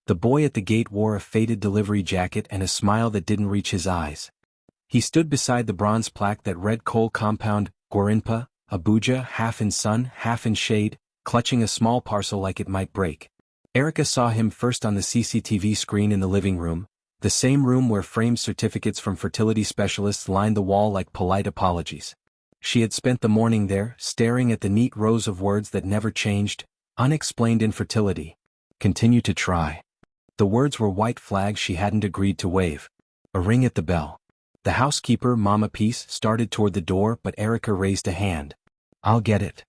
The boy at the gate wore a faded delivery jacket and a smile that didn't reach his eyes. He stood beside the bronze plaque that read Coal Compound, Guarinpa, Abuja, half in sun, half in shade, clutching a small parcel like it might break. Erica saw him first on the CCTV screen in the living room, the same room where framed certificates from fertility specialists lined the wall like polite apologies. She had spent the morning there, staring at the neat rows of words that never changed: unexplained infertility. Continue to try. The words were white flags she hadn't agreed to wave. A ring at the bell. The housekeeper, Mama Peace, started toward the door, but Erica raised a hand. I'll get it.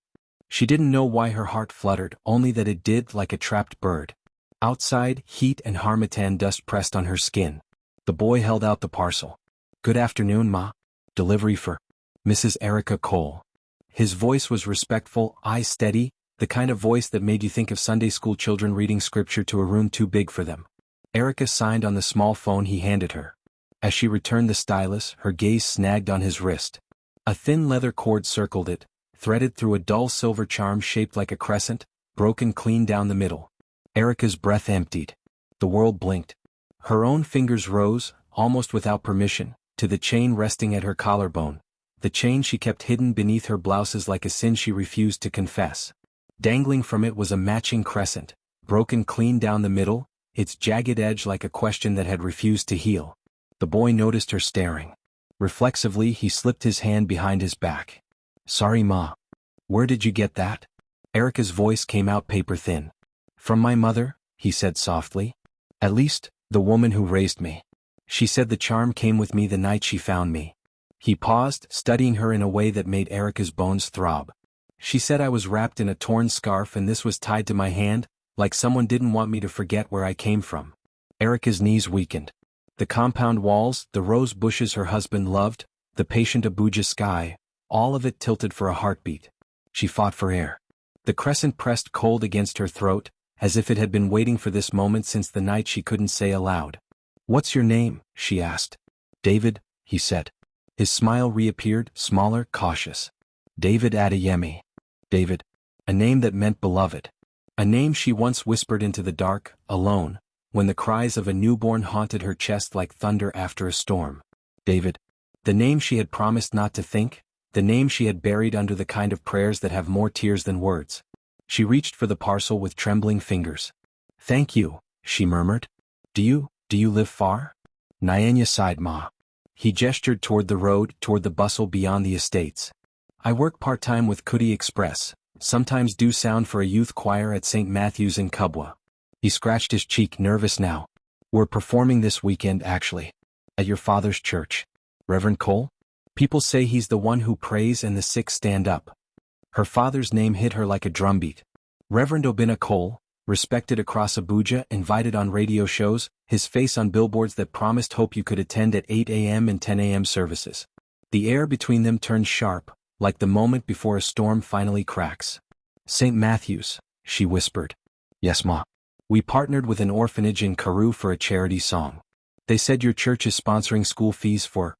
She didn't know why her heart fluttered, only that it did, like a trapped bird. Outside, heat and harmattan dust pressed on her skin. The boy held out the parcel. Good afternoon, Ma. Delivery for Mrs. Erica Cole. His voice was respectful, eyes steady, the kind of voice that made you think of Sunday school children reading scripture to a room too big for them. Erica signed on the small phone he handed her. As she returned the stylus, her gaze snagged on his wrist. A thin leather cord circled it, threaded through a dull silver charm shaped like a crescent, broken clean down the middle. Erica's breath emptied. The world blinked. Her own fingers rose, almost without permission, to the chain resting at her collarbone, the chain she kept hidden beneath her blouses like a sin she refused to confess. Dangling from it was a matching crescent, broken clean down the middle, its jagged edge like a question that had refused to heal. The boy noticed her staring. Reflexively, he slipped his hand behind his back. Sorry, Ma. Where did you get that? Erica's voice came out paper-thin. From my mother, he said softly. At least, the woman who raised me. She said the charm came with me the night she found me. He paused, studying her in a way that made Erica's bones throb. She said I was wrapped in a torn scarf and this was tied to my hand, like someone didn't want me to forget where I came from. Erica's knees weakened. The compound walls, the rose bushes her husband loved, the patient Abuja sky, all of it tilted for a heartbeat. She fought for air. The crescent pressed cold against her throat, as if it had been waiting for this moment since the night she couldn't say aloud. What's your name? She asked. David, he said. His smile reappeared, smaller, cautious. David Adeyemi. David. A name that meant beloved. A name she once whispered into the dark, alone, when the cries of a newborn haunted her chest like thunder after a storm. David. The name she had promised not to think, the name she had buried under the kind of prayers that have more tears than words. She reached for the parcel with trembling fingers. Thank you, she murmured. Do you live far? Nyanya sighed, Ma. He gestured toward the road, toward the bustle beyond the estates. I work part-time with Kuti Express, sometimes do sound for a youth choir at St. Matthew's in Kubwa. He scratched his cheek, nervous now. We're performing this weekend, actually. At your father's church. Reverend Cole? People say he's the one who prays and the sick stand up. Her father's name hit her like a drumbeat. Reverend Obinna Cole, respected across Abuja, invited on radio shows, his face on billboards that promised hope you could attend at 8 a.m. and 10 a.m. services. The air between them turned sharp, like the moment before a storm finally cracks. St. Matthew's, she whispered. Yes, Ma. We partnered with an orphanage in Karu for a charity song. They said your church is sponsoring school fees for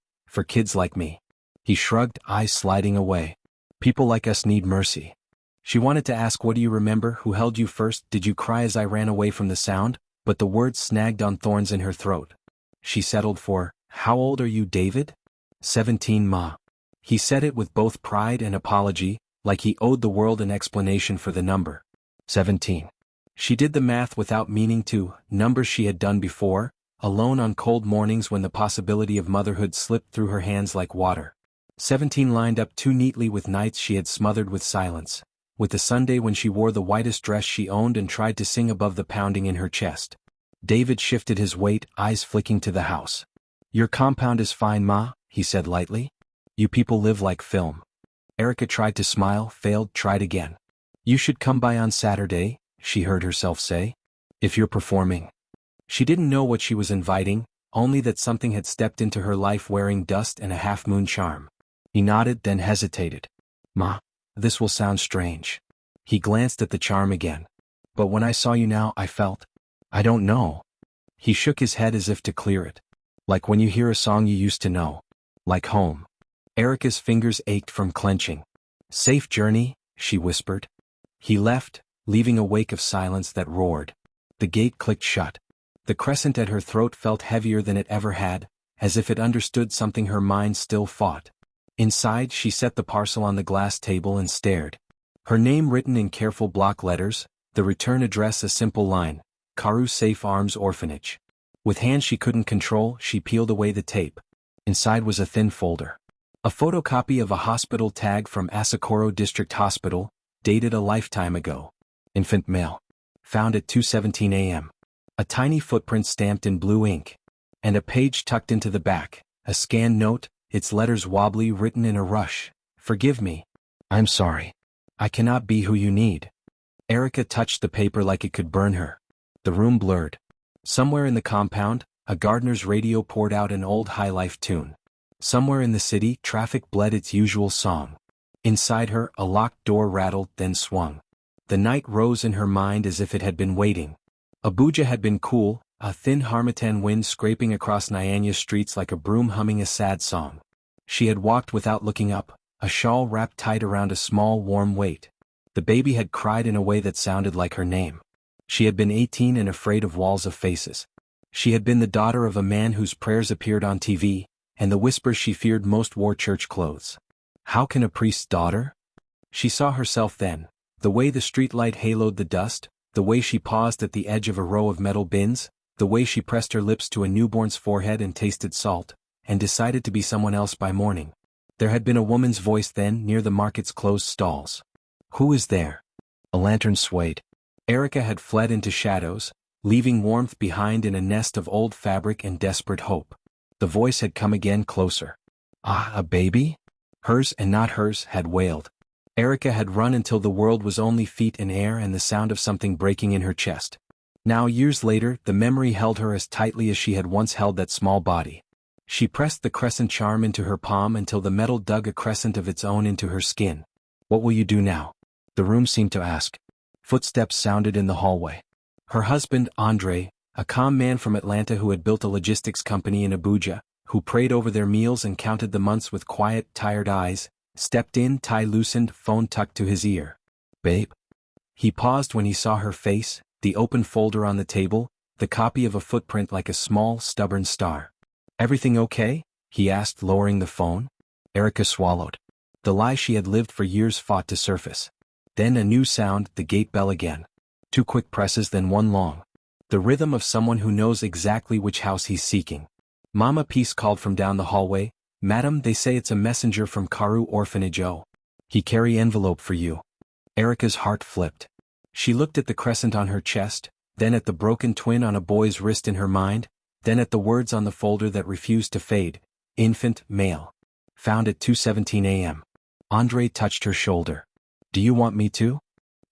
kids like me. He shrugged, eyes sliding away. People like us need mercy. She wanted to ask, what do you remember, who held you first, did you cry as I ran away from the sound? But the words snagged on thorns in her throat. She settled for, how old are you, David? 17, Ma. He said it with both pride and apology, like he owed the world an explanation for the number. 17. She did the math without meaning to, numbers she had done before, alone on cold mornings when the possibility of motherhood slipped through her hands like water. 17 lined up too neatly with nights she had smothered with silence, with the Sunday when she wore the whitest dress she owned and tried to sing above the pounding in her chest. David shifted his weight, eyes flicking to the house. Your compound is fine, Ma, he said lightly. You people live like film. Erica tried to smile, failed, tried again. You should come by on Saturday, she heard herself say. If you're performing. She didn't know what she was inviting, only that something had stepped into her life wearing dust and a half-moon charm. He nodded, then hesitated. Ma, this will sound strange. He glanced at the charm again. But when I saw you now, I felt, I don't know. He shook his head as if to clear it. Like when you hear a song you used to know. Like home. Erica's fingers ached from clenching. Safe journey, she whispered. He left, leaving a wake of silence that roared. The gate clicked shut. The crescent at her throat felt heavier than it ever had, as if it understood something her mind still fought. Inside, she set the parcel on the glass table and stared. Her name written in careful block letters, the return address a simple line, Karu Safe Arms Orphanage. With hands she couldn't control, she peeled away the tape. Inside was a thin folder. A photocopy of a hospital tag from Asakoro District Hospital, dated a lifetime ago. Infant male. Found at 2:17 a.m. A tiny footprint stamped in blue ink. And a page tucked into the back, a scanned note, its letters wobbly, written in a rush. Forgive me. I'm sorry. I cannot be who you need. Erica touched the paper like it could burn her. The room blurred. Somewhere in the compound, a gardener's radio poured out an old high-life tune. Somewhere in the city, traffic bled its usual song. Inside her, a locked door rattled, then swung. The night rose in her mind as if it had been waiting. Abuja had been cool, a thin harmattan wind scraping across Nyanya's streets like a broom humming a sad song. She had walked without looking up, a shawl wrapped tight around a small warm weight. The baby had cried in a way that sounded like her name. She had been 18 and afraid of walls of faces. She had been the daughter of a man whose prayers appeared on TV, and the whispers she feared most wore church clothes. How can a priest's daughter? She saw herself then, the way the streetlight haloed the dust, the way she paused at the edge of a row of metal bins, the way she pressed her lips to a newborn's forehead and tasted salt, and decided to be someone else by morning. There had been a woman's voice then near the market's closed stalls. Who is there? A lantern swayed. Erica had fled into shadows, leaving warmth behind in a nest of old fabric and desperate hope. The voice had come again, closer. Ah, a baby? Hers and not hers, had wailed. Erica had run until the world was only feet in air and the sound of something breaking in her chest. Now, years later, the memory held her as tightly as she had once held that small body. She pressed the crescent charm into her palm until the metal dug a crescent of its own into her skin. What will you do now? The room seemed to ask. Footsteps sounded in the hallway. Her husband, Andre, a calm man from Atlanta who had built a logistics company in Abuja, who prayed over their meals and counted the months with quiet, tired eyes, stepped in, tie loosened, phone tucked to his ear. Babe? He paused when he saw her face, the open folder on the table, the copy of a footprint like a small, stubborn star. Everything okay? He asked, lowering the phone. Erica swallowed. The lie she had lived for years fought to surface. Then a new sound, the gate bell again. 2 quick presses, then 1 long. The rhythm of someone who knows exactly which house he's seeking. Mama Peace called from down the hallway. Madam, they say it's a messenger from Karu Orphanage. Oh. He carry envelope for you. Erica's heart flipped. She looked at the crescent on her chest, then at the broken twin on a boy's wrist in her mind, then at the words on the folder that refused to fade. Infant, male. Found at 2:17 a.m. Andre touched her shoulder. Do you want me to?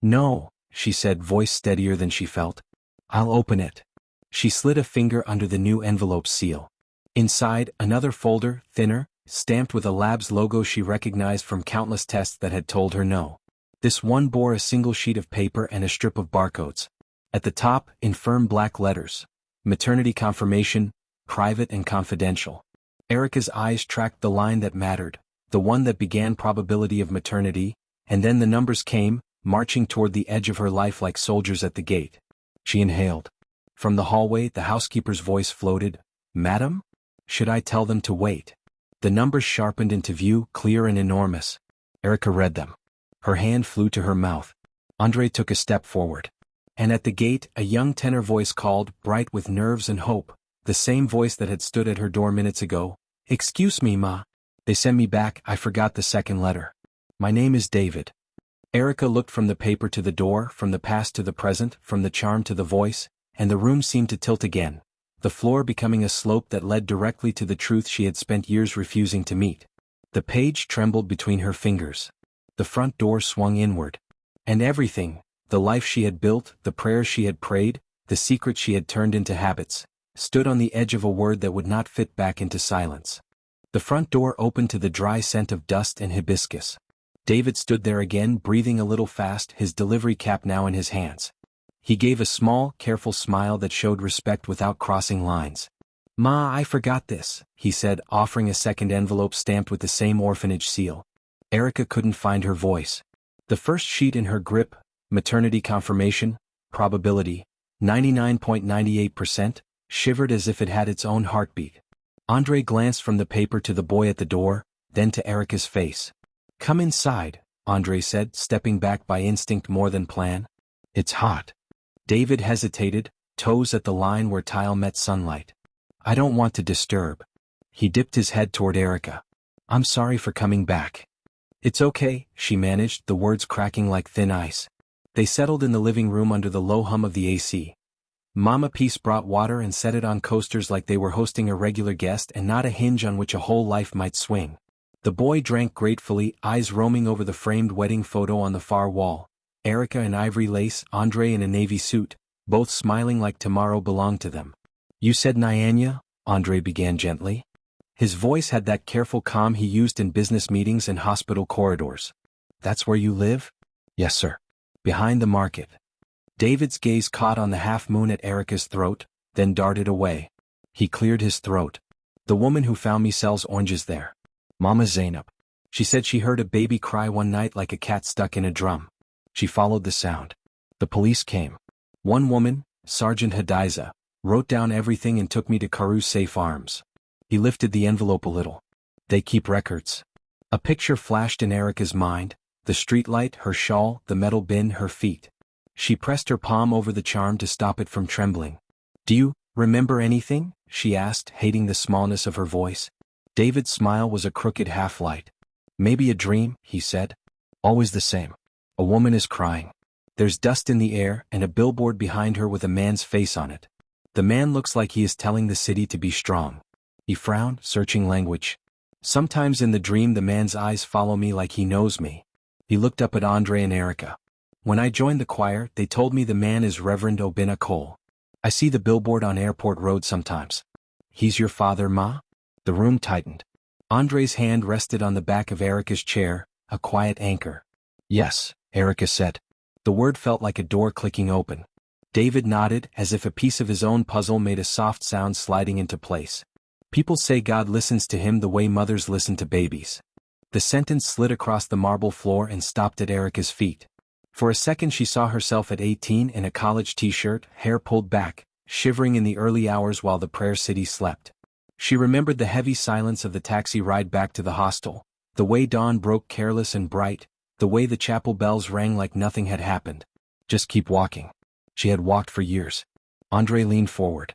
No, she said, voice steadier than she felt. I'll open it. She slid a finger under the new envelope seal. Inside, another folder, thinner, stamped with a lab's logo she recognized from countless tests that had told her no. This one bore a single sheet of paper and a strip of barcodes. At the top, in firm black letters, maternity confirmation, private and confidential. Erica's eyes tracked the line that mattered, the one that began probability of maternity, and then the numbers came, marching toward the edge of her life like soldiers at the gate. She inhaled. From the hallway, the housekeeper's voice floated. Madam? Should I tell them to wait? The numbers sharpened into view, clear and enormous. Erica read them. Her hand flew to her mouth. Andre took a step forward. And at the gate, a young tenor voice called, bright with nerves and hope, the same voice that had stood at her door minutes ago. Excuse me, Ma. They sent me back, I forgot the second letter. My name is David. Erica looked from the paper to the door, from the past to the present, from the charm to the voice, and the room seemed to tilt again, the floor becoming a slope that led directly to the truth she had spent years refusing to meet. The page trembled between her fingers. The front door swung inward. And everything, the life she had built, the prayers she had prayed, the secrets she had turned into habits, stood on the edge of a word that would not fit back into silence. The front door opened to the dry scent of dust and hibiscus. David stood there again, breathing a little fast, his delivery cap now in his hands. He gave a small, careful smile that showed respect without crossing lines. Ma, I forgot this, he said, offering a second envelope stamped with the same orphanage seal. Erica couldn't find her voice. The first sheet in her grip, maternity confirmation, probability, 99.98%, shivered as if it had its own heartbeat. Andre glanced from the paper to the boy at the door, then to Erica's face. "Come inside," Andre said, stepping back by instinct more than plan. "It's hot." David hesitated, toes at the line where tile met sunlight. "I don't want to disturb." He dipped his head toward Erica. "I'm sorry for coming back." "It's okay," she managed, the words cracking like thin ice. They settled in the living room under the low hum of the AC. Mama Peace brought water and set it on coasters like they were hosting a regular guest and not a hinge on which a whole life might swing. The boy drank gratefully, eyes roaming over the framed wedding photo on the far wall. Erica in ivory lace, Andre in a navy suit, both smiling like tomorrow belonged to them. "You said Nyanya?" Andre began gently. His voice had that careful calm he used in business meetings and hospital corridors. "That's where you live?" "Yes, sir." "Behind the market." David's gaze caught on the half-moon at Erica's throat, then darted away. He cleared his throat. "The woman who found me sells oranges there. Mama Zainab. She said she heard a baby cry one night like a cat stuck in a drum. She followed the sound. The police came. One woman, Sergeant Hadiza, wrote down everything and took me to Karu's safe arms." He lifted the envelope a little. "They keep records." A picture flashed in Erica's mind, the streetlight, her shawl, the metal bin, her feet. She pressed her palm over the charm to stop it from trembling. "Do you remember anything?" she asked, hating the smallness of her voice. David's smile was a crooked half-light. "Maybe a dream," he said. "Always the same. A woman is crying. There's dust in the air and a billboard behind her with a man's face on it. The man looks like he is telling the city to be strong." He frowned, searching language. "Sometimes in the dream the man's eyes follow me like he knows me." He looked up at Andre and Erica. "When I joined the choir, they told me the man is Reverend Obinna Cole. I see the billboard on Airport Road sometimes." "He's your father, Ma?" The room tightened. Andre's hand rested on the back of Erica's chair, a quiet anchor. "Yes," Erica said. The word felt like a door clicking open. David nodded, as if a piece of his own puzzle made a soft sound sliding into place. "People say God listens to him the way mothers listen to babies." The sentence slid across the marble floor and stopped at Erica's feet. For a second she saw herself at 18 in a college t-shirt, hair pulled back, shivering in the early hours while the prayer city slept. She remembered the heavy silence of the taxi ride back to the hostel, the way dawn broke careless and bright, the way the chapel bells rang like nothing had happened. Just keep walking. She had walked for years. Andre leaned forward.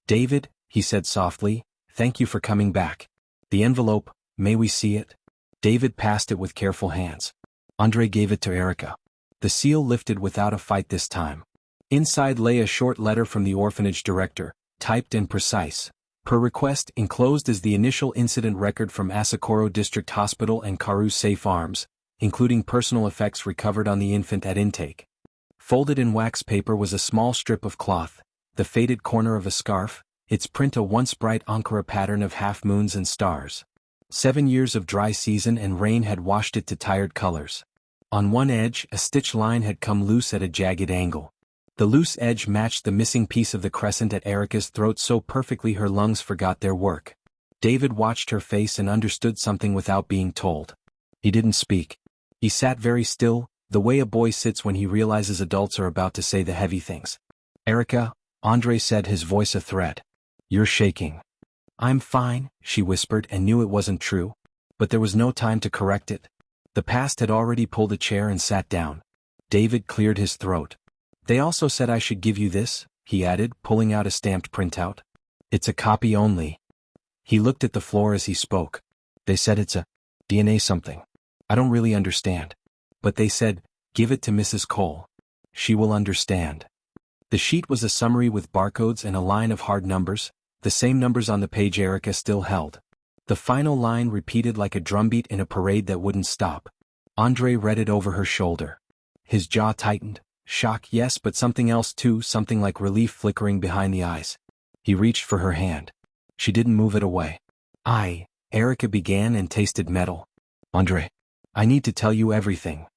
"David," he said softly, "thank you for coming back. The envelope, may we see it?" David passed it with careful hands. Andre gave it to Erica. The seal lifted without a fight this time. Inside lay a short letter from the orphanage director, typed and precise. Per request, enclosed is the initial incident record from Asokoro District Hospital and Karu's Safe Arms, including personal effects recovered on the infant at intake. Folded in wax paper was a small strip of cloth, the faded corner of a scarf, its print a once bright Ankara pattern of half-moons and stars. 7 years of dry season and rain had washed it to tired colors. On one edge, a stitch line had come loose at a jagged angle. The loose edge matched the missing piece of the crescent at Erica's throat so perfectly her lungs forgot their work. David watched her face and understood something without being told. He didn't speak. He sat very still, the way a boy sits when he realizes adults are about to say the heavy things. "Erica," Andre said, his voice a threat. "You're shaking." "I'm fine," she whispered and knew it wasn't true. But there was no time to correct it. The past had already pulled a chair and sat down. David cleared his throat. "They also said I should give you this," he added, pulling out a stamped printout. "It's a copy only." He looked at the floor as he spoke. "They said it's a DNA something. I don't really understand. But they said, give it to Mrs. Cole. She will understand." The sheet was a summary with barcodes and a line of hard numbers, the same numbers on the page Erica still held. The final line repeated like a drumbeat in a parade that wouldn't stop. Andre read it over her shoulder. His jaw tightened. Shock, yes, but something else too, something like relief flickering behind the eyes. He reached for her hand. She didn't move it away. Erica began and tasted metal. "Andre, I need to tell you everything."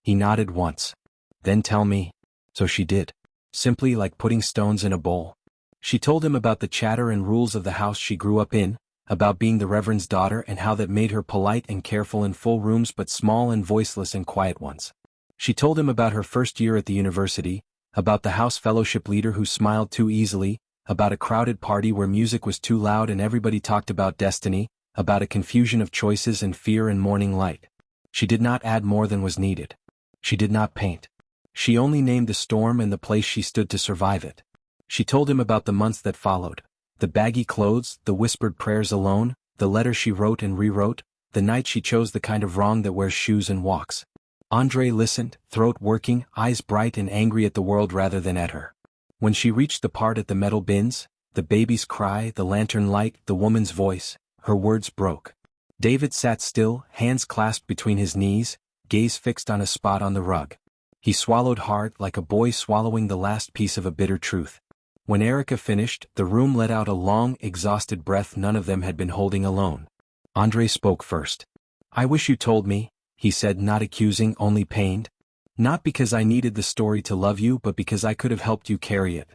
He nodded once. "Then tell me." So she did. Simply like putting stones in a bowl. She told him about the chatter and rules of the house she grew up in, about being the Reverend's daughter and how that made her polite and careful in full rooms but small and voiceless in quiet ones. She told him about her first year at the university, about the house fellowship leader who smiled too easily, about a crowded party where music was too loud and everybody talked about destiny, about a confusion of choices and fear and morning light. She did not add more than was needed. She did not paint. She only named the storm and the place she stood to survive it. She told him about the months that followed, the baggy clothes, the whispered prayers alone, the letters she wrote and rewrote, the night she chose the kind of wrong that wears shoes and walks. Andre listened, throat working, eyes bright and angry at the world rather than at her. When she reached the part at the metal bins, the baby's cry, the lantern light, the woman's voice, her words broke. David sat still, hands clasped between his knees, gaze fixed on a spot on the rug. He swallowed hard, like a boy swallowing the last piece of a bitter truth. When Erica finished, the room let out a long, exhausted breath none of them had been holding alone. Andre spoke first. "I wish you told me," he said, not accusing, only pained. "Not because I needed the story to love you but because I could have helped you carry it."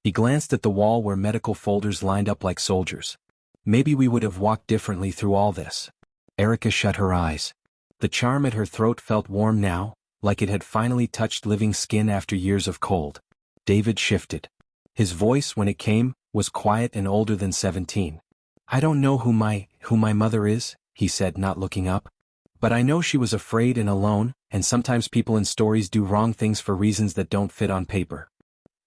He glanced at the wall where medical folders lined up like soldiers. "Maybe we would have walked differently through all this." Erica shut her eyes. The charm at her throat felt warm now, like it had finally touched living skin after years of cold. David shifted. His voice, when it came, was quiet and older than 17. "I don't know who my mother is," he said, not looking up. "But I know she was afraid and alone, and sometimes people in stories do wrong things for reasons that don't fit on paper."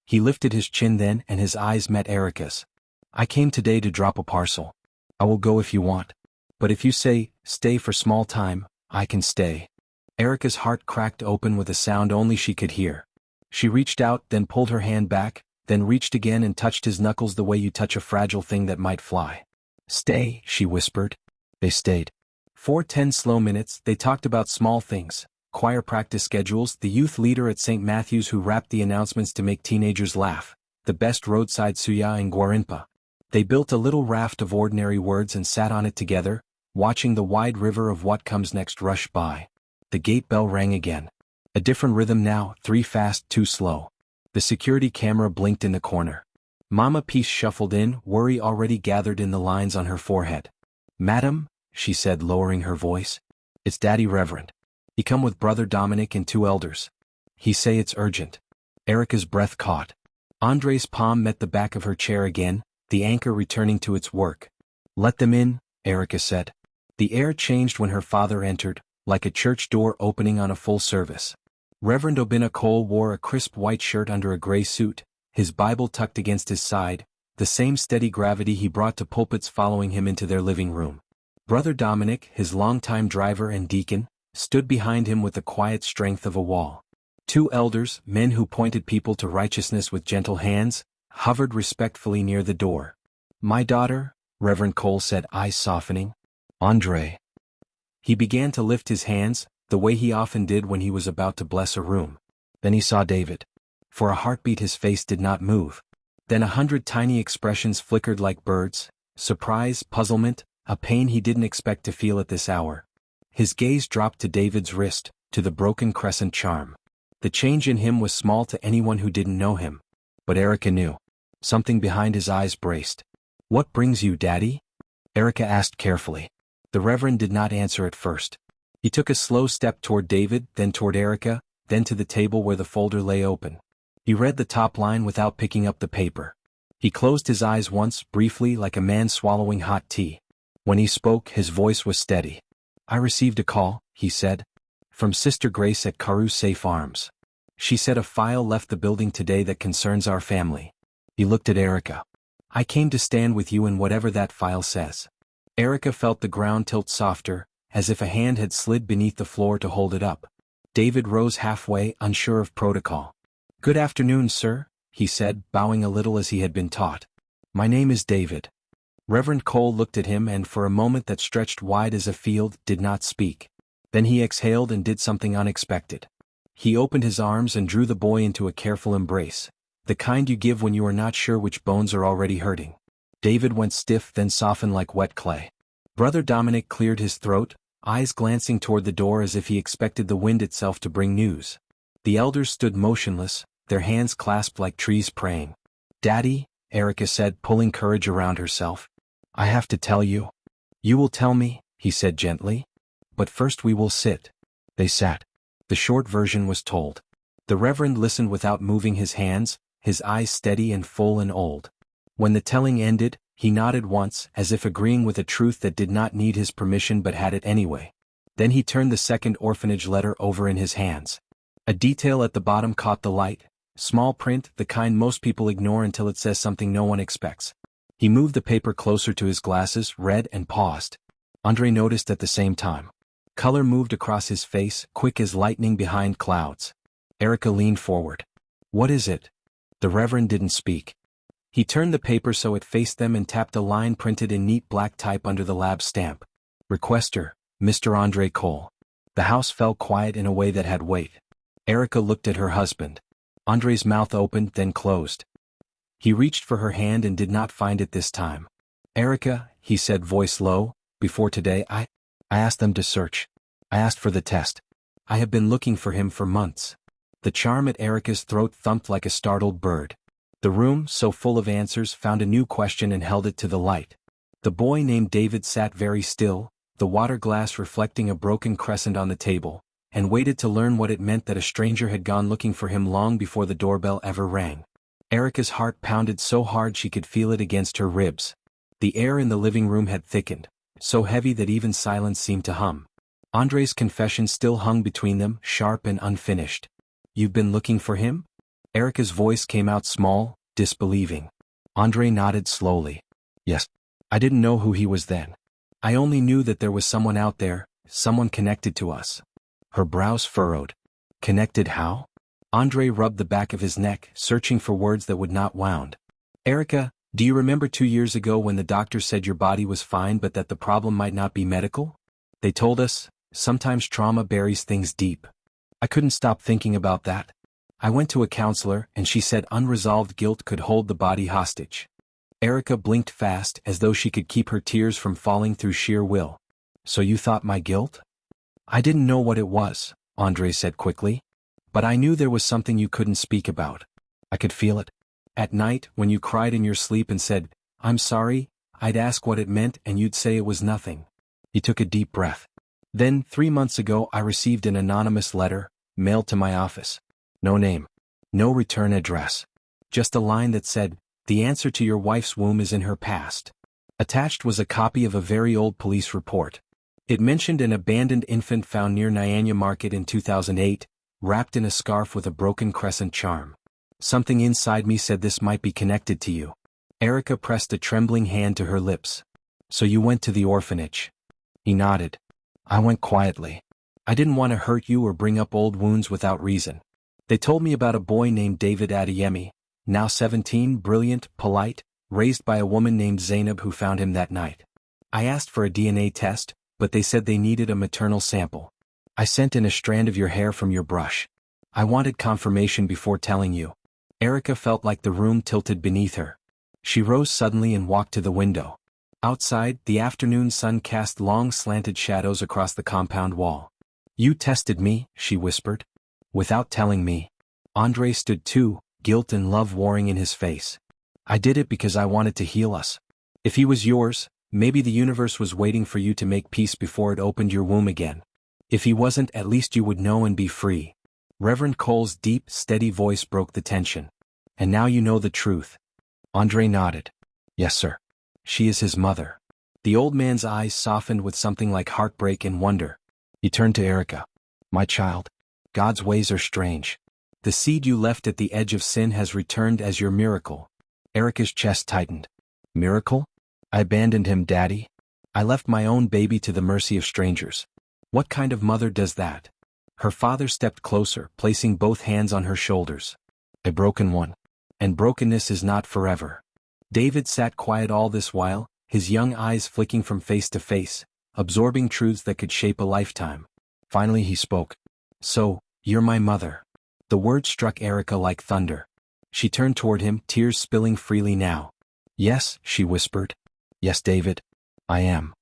He lifted his chin then and his eyes met Erica's. "I came today to drop a parcel. I will go if you want. But if you say, stay for small time, I can stay." Erica's heart cracked open with a sound only she could hear. She reached out, then pulled her hand back, then reached again and touched his knuckles the way you touch a fragile thing that might fly. "Stay," she whispered. They stayed. For 10 slow minutes, they talked about small things, choir practice schedules, the youth leader at St. Matthew's who rapped the announcements to make teenagers laugh, the best roadside suya in Guarimpa. They built a little raft of ordinary words and sat on it together, watching the wide river of what comes next rush by. The gate bell rang again. A different rhythm now, 3 fast, 2 slow. The security camera blinked in the corner. Mama Peace shuffled in, worry already gathered in the lines on her forehead. "Madam," she said, lowering her voice. "It's Daddy Reverend. He come with Brother Dominic and 2 elders. He say it's urgent." Erica's breath caught. Andre's palm met the back of her chair again, the anchor returning to its work. "Let them in," Erica said. The air changed when her father entered, like a church door opening on a full service. Reverend Obinna Cole wore a crisp white shirt under a gray suit, his Bible tucked against his side, the same steady gravity he brought to pulpits following him into their living room. Brother Dominic, his longtime driver and deacon, stood behind him with the quiet strength of a wall. 2 elders, men who pointed people to righteousness with gentle hands, hovered respectfully near the door. "My daughter," Reverend Cole said, eyes softening. "Andre." He began to lift his hands, the way he often did when he was about to bless a room. Then he saw David. For a heartbeat his face did not move. Then 100 tiny expressions flickered like birds, surprise, puzzlement, a pain he didn't expect to feel at this hour. His gaze dropped to David's wrist, to the broken crescent charm. The change in him was small to anyone who didn't know him. But Erica knew. Something behind his eyes braced. "What brings you, Daddy?" Erica asked carefully. The Reverend did not answer at first. He took a slow step toward David, then toward Erica, then to the table where the folder lay open. He read the top line without picking up the paper. He closed his eyes once, briefly, like a man swallowing hot tea. When he spoke, his voice was steady. "I received a call," he said, "from Sister Grace at Carew Safe Arms. She said a file left the building today that concerns our family." He looked at Erica. "I came to stand with you in whatever that file says." Erica felt the ground tilt softer, as if a hand had slid beneath the floor to hold it up. David rose halfway, unsure of protocol. "Good afternoon, sir," he said, bowing a little as he had been taught. "My name is David." Reverend Cole looked at him and for a moment that stretched wide as a field, did not speak. Then he exhaled and did something unexpected. He opened his arms and drew the boy into a careful embrace, the kind you give when you are not sure which bones are already hurting. David went stiff, then softened like wet clay. Brother Dominic cleared his throat, eyes glancing toward the door as if he expected the wind itself to bring news. The elders stood motionless, their hands clasped like trees praying. "Daddy," Erica said, pulling courage around herself. "I have to tell you." "You will tell me," he said gently. "But first we will sit." They sat. The short version was told. The Reverend listened without moving his hands, his eyes steady and full and old. When the telling ended, he nodded once, as if agreeing with a truth that did not need his permission but had it anyway. Then he turned the second orphanage letter over in his hands. A detail at the bottom caught the light, small print, the kind most people ignore until it says something no one expects. He moved the paper closer to his glasses, read and paused. Andre noticed at the same time. Color moved across his face, quick as lightning behind clouds. Erica leaned forward. "What is it?" The Reverend didn't speak. He turned the paper so it faced them and tapped a line printed in neat black type under the lab stamp. "Requester, Mr. Andre Cole." The house fell quiet in a way that had weight. Erica looked at her husband. Andre's mouth opened, then closed. He reached for her hand and did not find it this time. "Erica," he said, voice low, "before today I asked them to search. I asked for the test. I have been looking for him for months." The charm at Erica's throat thumped like a startled bird. The room, so full of answers, found a new question and held it to the light. The boy named David sat very still, the water glass reflecting a broken crescent on the table, and waited to learn what it meant that a stranger had gone looking for him long before the doorbell ever rang. Erica's heart pounded so hard she could feel it against her ribs. The air in the living room had thickened, so heavy that even silence seemed to hum. Andre's confession still hung between them, sharp and unfinished. "You've been looking for him?" Erica's voice came out small, disbelieving. Andre nodded slowly. "Yes. I didn't know who he was then. I only knew that there was someone out there, someone connected to us." Her brows furrowed. "Connected how?" Andre rubbed the back of his neck, searching for words that would not wound. "Erica, do you remember 2 years ago when the doctor said your body was fine but that the problem might not be medical? They told us, sometimes trauma buries things deep. I couldn't stop thinking about that. I went to a counselor and she said unresolved guilt could hold the body hostage." Erica blinked fast as though she could keep her tears from falling through sheer will. "So you thought my guilt?" "I didn't know what it was," Andre said quickly. "But I knew there was something you couldn't speak about. I could feel it. At night, when you cried in your sleep and said, 'I'm sorry,' I'd ask what it meant and you'd say it was nothing." He took a deep breath. "Then, 3 months ago I received an anonymous letter, mailed to my office. No name. No return address. Just a line that said, 'The answer to your wife's womb is in her past.' Attached was a copy of a very old police report. It mentioned an abandoned infant found near Nyanya Market in 2008, wrapped in a scarf with a broken crescent charm. Something inside me said this might be connected to you." Erica pressed a trembling hand to her lips. "So you went to the orphanage?" He nodded. "I went quietly. I didn't want to hurt you or bring up old wounds without reason. They told me about a boy named David Adeyemi, now 17, brilliant, polite, raised by a woman named Zainab who found him that night. I asked for a DNA test, but they said they needed a maternal sample. I sent in a strand of your hair from your brush. I wanted confirmation before telling you." Erica felt like the room tilted beneath her. She rose suddenly and walked to the window. Outside, the afternoon sun cast long slanted shadows across the compound wall. "You tested me," she whispered. "Without telling me." Andre stood too, guilt and love warring in his face. "I did it because I wanted to heal us. If he was yours, maybe the universe was waiting for you to make peace before it opened your womb again. If he wasn't, at least you would know and be free." Reverend Cole's deep, steady voice broke the tension. "And now you know the truth." Andre nodded. "Yes, sir. She is his mother." The old man's eyes softened with something like heartbreak and wonder. He turned to Erica. "My child, God's ways are strange. The seed you left at the edge of sin has returned as your miracle." Erica's chest tightened. "Miracle? I abandoned him, Daddy. I left my own baby to the mercy of strangers. What kind of mother does that?" Her father stepped closer, placing both hands on her shoulders. "A broken one. And brokenness is not forever." David sat quiet all this while, his young eyes flicking from face to face, absorbing truths that could shape a lifetime. Finally he spoke. "So, you're my mother." The word struck Erica like thunder. She turned toward him, tears spilling freely now. "Yes," she whispered. "Yes, David. I am."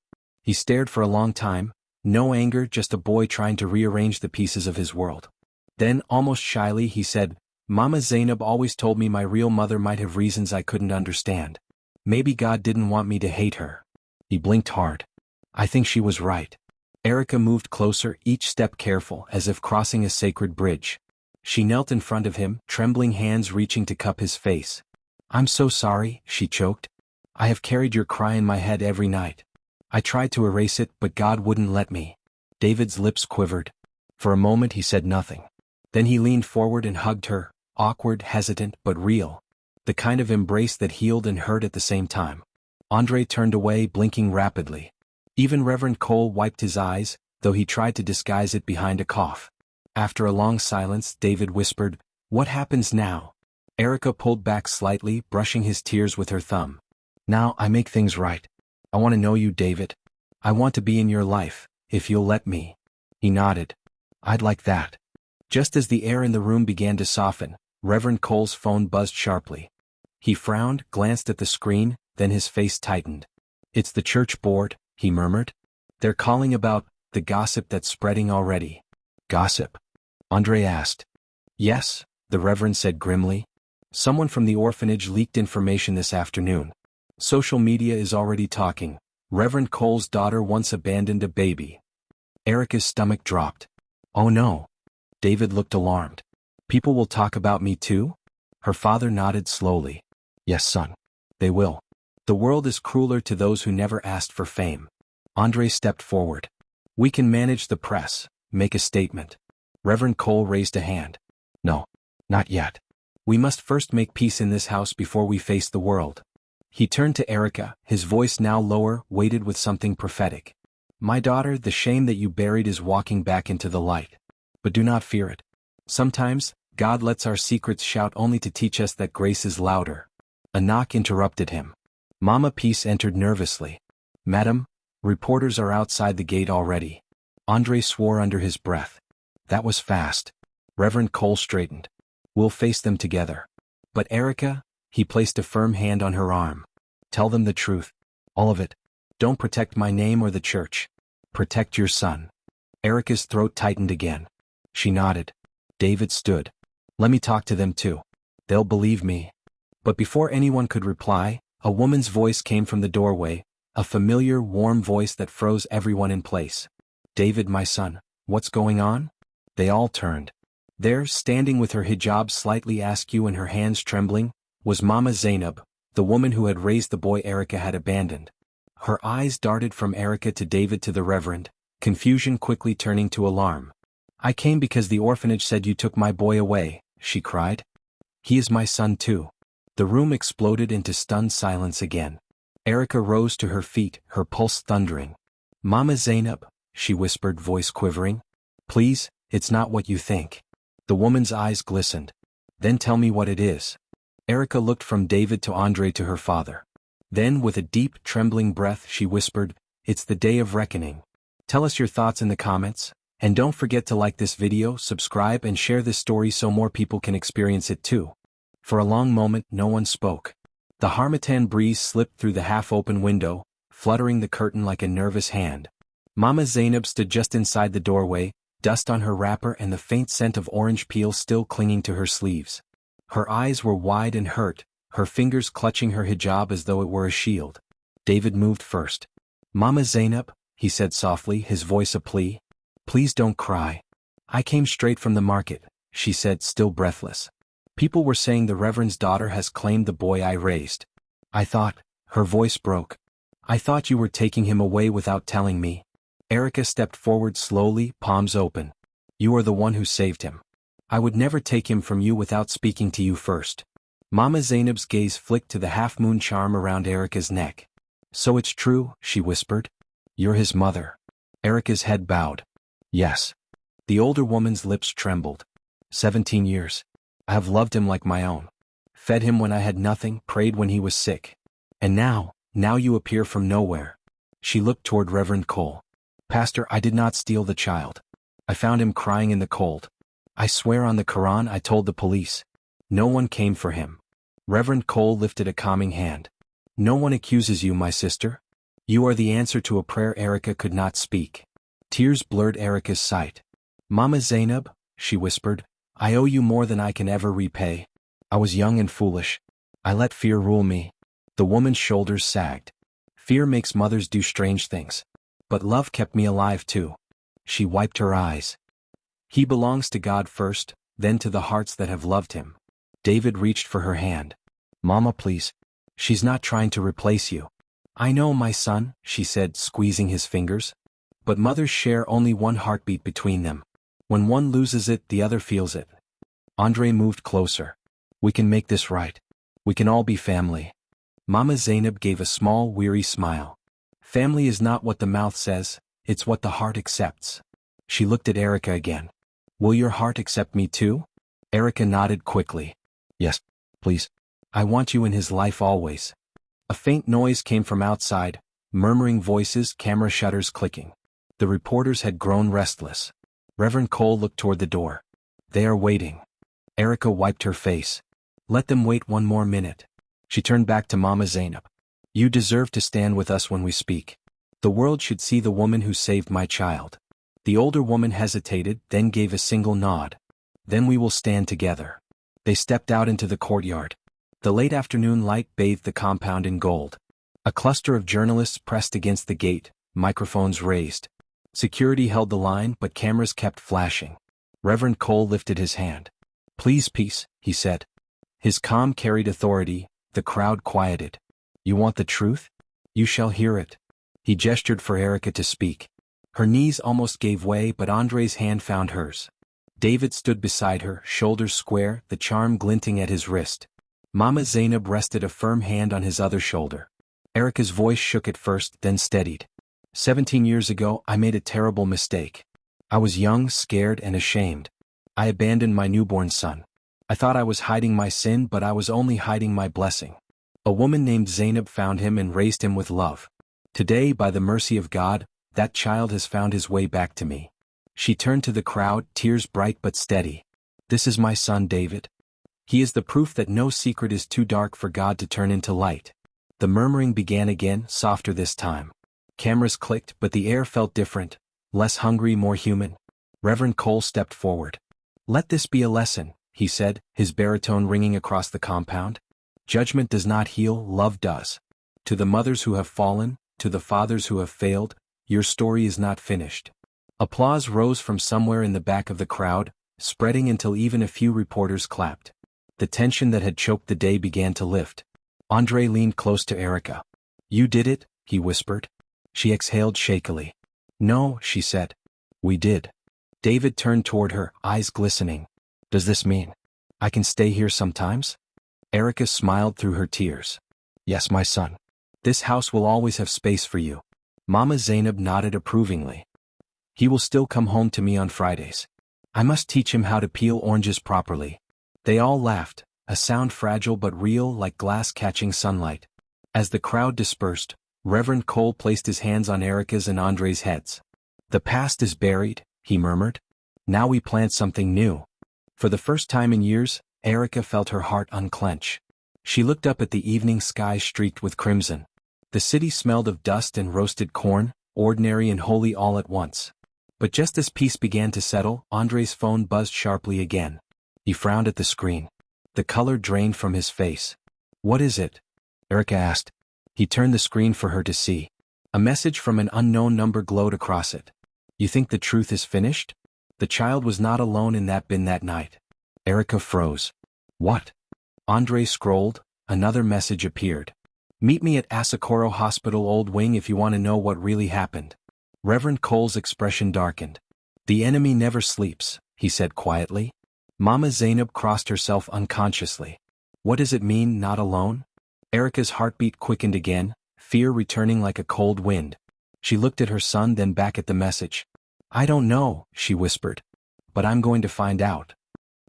He stared for a long time, no anger, just a boy trying to rearrange the pieces of his world. Then, almost shyly, he said, "Mama Zainab always told me my real mother might have reasons I couldn't understand. Maybe God didn't want me to hate her." He blinked hard. "I think she was right." Erica moved closer, each step careful, as if crossing a sacred bridge. She knelt in front of him, trembling hands reaching to cup his face. "I'm so sorry," she choked. "I have carried your cry in my head every night. I tried to erase it, but God wouldn't let me." David's lips quivered. For a moment he said nothing. Then he leaned forward and hugged her, awkward, hesitant, but real. The kind of embrace that healed and hurt at the same time. Andre turned away, blinking rapidly. Even Reverend Cole wiped his eyes, though he tried to disguise it behind a cough. After a long silence, David whispered, "What happens now?" Erica pulled back slightly, brushing his tears with her thumb. "Now I make things right. I want to know you, David. I want to be in your life, if you'll let me." He nodded. "I'd like that." Just as the air in the room began to soften, Reverend Cole's phone buzzed sharply. He frowned, glanced at the screen, then his face tightened. "It's the church board," he murmured. "They're calling about the gossip that's spreading already." "Gossip?" Andre asked. "Yes," the Reverend said grimly. "Someone from the orphanage leaked information this afternoon. Social media is already talking. Reverend Cole's daughter once abandoned a baby." Erica's stomach dropped. "Oh no." David looked alarmed. "People will talk about me too?" Her father nodded slowly. "Yes, son. They will. The world is crueler to those who never asked for fame." Andre stepped forward. "We can manage the press, make a statement." Reverend Cole raised a hand. "No, not yet. We must first make peace in this house before we face the world." He turned to Erica, his voice now lower, weighted with something prophetic. "My daughter, the shame that you buried is walking back into the light. But do not fear it. Sometimes, God lets our secrets shout only to teach us that grace is louder." A knock interrupted him. Mama Peace entered nervously. "Madam, reporters are outside the gate already." Andre swore under his breath. That was fast. Reverend Cole straightened. "We'll face them together." "But Erica," he placed a firm hand on her arm. "Tell them the truth. All of it. Don't protect my name or the church. Protect your son." Erica's throat tightened again. She nodded. David stood. "Let me talk to them too. They'll believe me." But before anyone could reply, a woman's voice came from the doorway, a familiar, warm voice that froze everyone in place. "David, my son, what's going on?" They all turned. There, standing with her hijab slightly askew and her hands trembling, was Mama Zainab, the woman who had raised the boy Erica had abandoned. Her eyes darted from Erica to David to the Reverend, confusion quickly turning to alarm. "I came because the orphanage said you took my boy away," she cried. "He is my son too." The room exploded into stunned silence again. Erica rose to her feet, her pulse thundering. "Mama Zainab," she whispered, voice quivering. "Please, it's not what you think." The woman's eyes glistened. "Then tell me what it is." Erica looked from David to Andre to her father. Then, with a deep, trembling breath, she whispered, "It's the day of reckoning." Tell us your thoughts in the comments, and don't forget to like this video, subscribe, and share this story so more people can experience it too. For a long moment, no one spoke. The harmattan breeze slipped through the half-open window, fluttering the curtain like a nervous hand. Mama Zainab stood just inside the doorway, dust on her wrapper and the faint scent of orange peel still clinging to her sleeves. Her eyes were wide and hurt, her fingers clutching her hijab as though it were a shield. David moved first. "Mama Zainab," he said softly, his voice a plea. "Please don't cry." "I came straight from the market," she said, still breathless. "People were saying the Reverend's daughter has claimed the boy I raised. I thought," her voice broke, "I thought you were taking him away without telling me." Erica stepped forward slowly, palms open. "You are the one who saved him. I would never take him from you without speaking to you first." Mama Zainab's gaze flicked to the half-moon charm around Erica's neck. "So it's true," she whispered. "You're his mother." Erica's head bowed. "Yes." The older woman's lips trembled. 17 years. I have loved him like my own. Fed him when I had nothing, prayed when he was sick. And now you appear from nowhere." She looked toward Reverend Cole. "Pastor, I did not steal the child. I found him crying in the cold. I swear on the Quran I told the police. No one came for him." Reverend Cole lifted a calming hand. "No one accuses you, my sister. You are the answer to a prayer." Erica could not speak. Tears blurred Erica's sight. "Mama Zainab," she whispered, "I owe you more than I can ever repay. I was young and foolish. I let fear rule me." The woman's shoulders sagged. "Fear makes mothers do strange things. But love kept me alive too." She wiped her eyes. "He belongs to God first, then to the hearts that have loved him. David reached for her hand. "Mama, please. She's not trying to replace you." "I know, my son," she said, squeezing his fingers. "But mothers share only one heartbeat between them. When one loses it, the other feels it." Andre moved closer. "We can make this right. We can all be family." Mama Zainab gave a small, weary smile. "Family is not what the mouth says, it's what the heart accepts." She looked at Erica again. "Will your heart accept me too?" Erica nodded quickly. "Yes, please. I want you in his life always." A faint noise came from outside, murmuring voices, camera shutters clicking. The reporters had grown restless. Reverend Cole looked toward the door. "They are waiting." Erica wiped her face. "Let them wait one more minute." She turned back to Mama Zainab. "You deserve to stand with us when we speak. The world should see the woman who saved my child." The older woman hesitated, then gave a single nod. "Then we will stand together." They stepped out into the courtyard. The late afternoon light bathed the compound in gold. A cluster of journalists pressed against the gate, microphones raised. Security held the line, but cameras kept flashing. Reverend Cole lifted his hand. "Please, peace," he said. His calm carried authority. The crowd quieted. "You want the truth? You shall hear it." He gestured for Erica to speak. Her knees almost gave way, but Andre's hand found hers. David stood beside her, shoulders square, the charm glinting at his wrist. Mama Zainab rested a firm hand on his other shoulder. Erica's voice shook at first, then steadied. 17 years ago, I made a terrible mistake. I was young, scared, and ashamed. I abandoned my newborn son. I thought I was hiding my sin, but I was only hiding my blessing. A woman named Zainab found him and raised him with love. Today, by the mercy of God, that child has found his way back to me." She turned to the crowd, tears bright but steady. "This is my son David. He is the proof that no secret is too dark for God to turn into light." The murmuring began again, softer this time. Cameras clicked, but the air felt different, less hungry, more human. Reverend Cole stepped forward. "Let this be a lesson," he said, his baritone ringing across the compound. "Judgment does not heal, love does. To the mothers who have fallen, to the fathers who have failed, your story is not finished." Applause rose from somewhere in the back of the crowd, spreading until even a few reporters clapped. The tension that had choked the day began to lift. Andre leaned close to Erica. "You did it," he whispered. She exhaled shakily. "No," she said. "We did." David turned toward her, eyes glistening. "Does this mean I can stay here sometimes?" Erica smiled through her tears. "Yes, my son. This house will always have space for you." Mama Zainab nodded approvingly. "He will still come home to me on Fridays. I must teach him how to peel oranges properly." They all laughed, a sound fragile but real, like glass catching sunlight. As the crowd dispersed, Reverend Cole placed his hands on Erica's and Andre's heads. "The past is buried," he murmured. "Now we plant something new." For the first time in years, Erica felt her heart unclench. She looked up at the evening sky streaked with crimson. The city smelled of dust and roasted corn, ordinary and holy all at once. But just as peace began to settle, Andre's phone buzzed sharply again. He frowned at the screen. The color drained from his face. "What is it?" Erica asked. He turned the screen for her to see. A message from an unknown number glowed across it. "You think the truth is finished? The child was not alone in that bin that night." Erica froze. "What?" Andre scrolled. Another message appeared. "Meet me at Asakoro Hospital Old Wing if you want to know what really happened." Reverend Cole's expression darkened. "The enemy never sleeps," he said quietly. Mama Zainab crossed herself unconsciously. "What does it mean, not alone?" Erica's heartbeat quickened again, fear returning like a cold wind. She looked at her son, then back at the message. "I don't know," she whispered. "But I'm going to find out."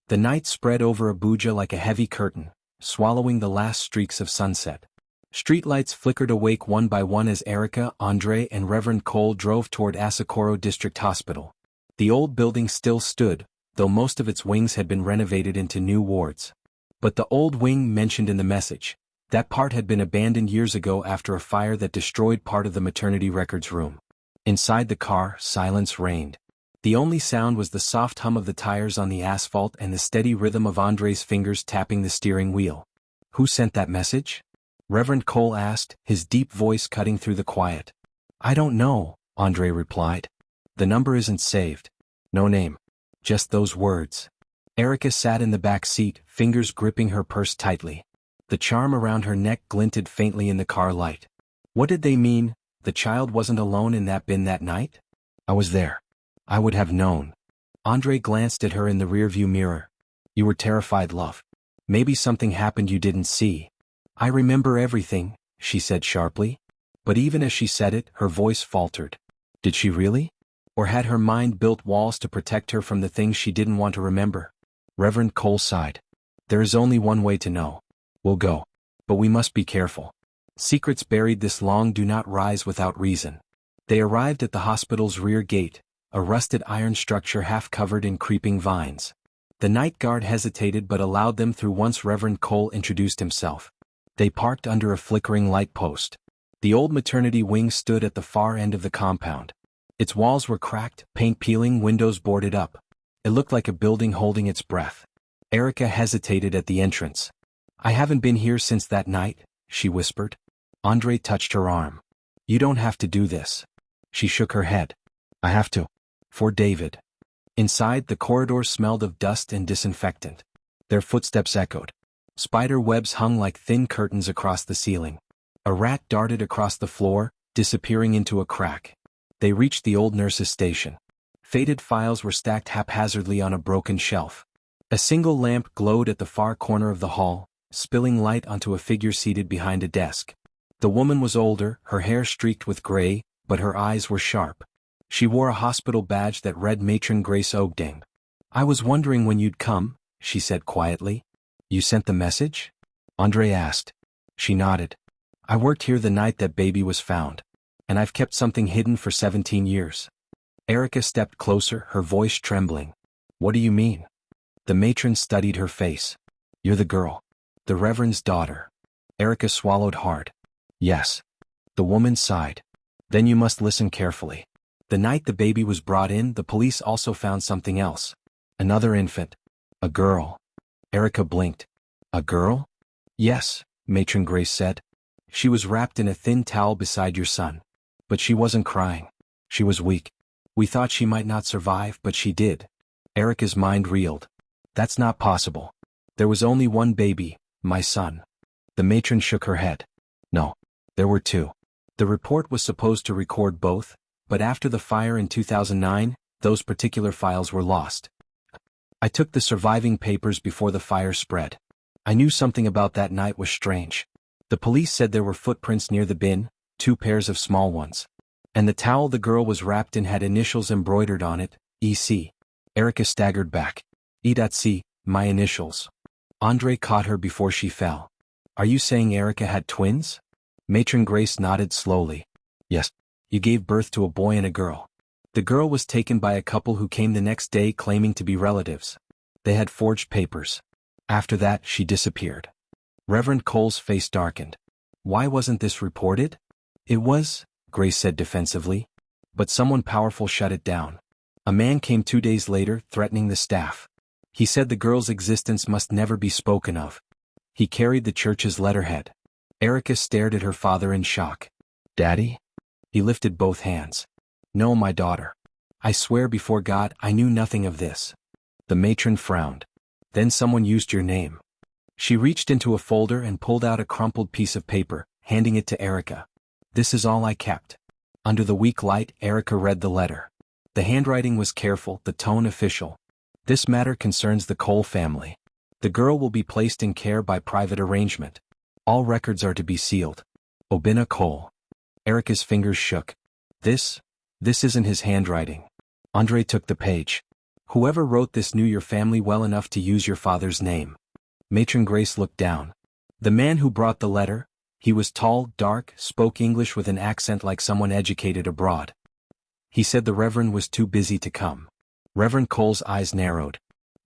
The night spread over Abuja like a heavy curtain, swallowing the last streaks of sunset. Streetlights flickered awake one by one as Erica, Andre, and Reverend Cole drove toward Asakoro District Hospital. The old building still stood, though most of its wings had been renovated into new wards. But the old wing mentioned in the message, that part had been abandoned years ago after a fire that destroyed part of the maternity records room. Inside the car, silence reigned. The only sound was the soft hum of the tires on the asphalt and the steady rhythm of Andre's fingers tapping the steering wheel. "Who sent that message?" Reverend Cole asked, his deep voice cutting through the quiet. "I don't know," Andre replied. "The number isn't saved. No name. Just those words." Erica sat in the back seat, fingers gripping her purse tightly. The charm around her neck glinted faintly in the car light. What did they mean? The child wasn't alone in that bin that night? I was there. I would have known. Andre glanced at her in the rearview mirror. You were terrified, love. Maybe something happened you didn't see. I remember everything, she said sharply. But even as she said it, her voice faltered. Did she really? Or had her mind built walls to protect her from the things she didn't want to remember? Reverend Cole sighed. There is only one way to know. We'll go. But we must be careful. Secrets buried this long do not rise without reason. They arrived at the hospital's rear gate, a rusted iron structure half covered in creeping vines. The night guard hesitated but allowed them through once Reverend Cole introduced himself. They parked under a flickering light post. The old maternity wing stood at the far end of the compound. Its walls were cracked, paint peeling, windows boarded up. It looked like a building holding its breath. Erica hesitated at the entrance. I haven't been here since that night, she whispered. Andre touched her arm. You don't have to do this. She shook her head. I have to. For David. Inside, the corridor smelled of dust and disinfectant. Their footsteps echoed. Spider webs hung like thin curtains across the ceiling. A rat darted across the floor, disappearing into a crack. They reached the old nurse's station. Faded files were stacked haphazardly on a broken shelf. A single lamp glowed at the far corner of the hall, spilling light onto a figure seated behind a desk. The woman was older, her hair streaked with gray, but her eyes were sharp. She wore a hospital badge that read Matron Grace Ogdane. I was wondering when you'd come, she said quietly. You sent the message? Andre asked. She nodded. I worked here the night that baby was found. And I've kept something hidden for 17 years. Erica stepped closer, her voice trembling. What do you mean? The matron studied her face. You're the girl. The Reverend's daughter. Erica swallowed hard. Yes. The woman sighed. Then you must listen carefully. The night the baby was brought in, the police also found something else. Another infant. A girl. Erica blinked. A girl? Yes, Matron Grace said. She was wrapped in a thin towel beside your son. But she wasn't crying. She was weak. We thought she might not survive, but she did. Erica's mind reeled. That's not possible. There was only one baby, my son. The matron shook her head. No, there were two. The report was supposed to record both, but after the fire in 2009, those particular files were lost. I took the surviving papers before the fire spread. I knew something about that night was strange. The police said there were footprints near the bin, 2 pairs of small ones. And the towel the girl was wrapped in had initials embroidered on it, E.C. Erica staggered back. E.C., my initials. Andre caught her before she fell. Are you saying Erica had twins? Matron Grace nodded slowly. Yes. You gave birth to a boy and a girl. The girl was taken by a couple who came the next day claiming to be relatives. They had forged papers. After that, she disappeared. Reverend Cole's face darkened. Why wasn't this reported? It was, Grace said defensively. But someone powerful shut it down. A man came 2 days later, threatening the staff. He said the girl's existence must never be spoken of. He carried the church's letterhead. Erica stared at her father in shock. Daddy? He lifted both hands. No, my daughter. I swear before God I knew nothing of this. The matron frowned. Then someone used your name. She reached into a folder and pulled out a crumpled piece of paper, handing it to Erica. This is all I kept. Under the weak light, Erica read the letter. The handwriting was careful, the tone official. This matter concerns the Cole family. The girl will be placed in care by private arrangement. All records are to be sealed. Obinna Cole. Erica's fingers shook. This isn't his handwriting. Andre took the page. Whoever wrote this knew your family well enough to use your father's name. Matron Grace looked down. The man who brought the letter, he was tall, dark, spoke English with an accent like someone educated abroad. He said the Reverend was too busy to come. Reverend Cole's eyes narrowed.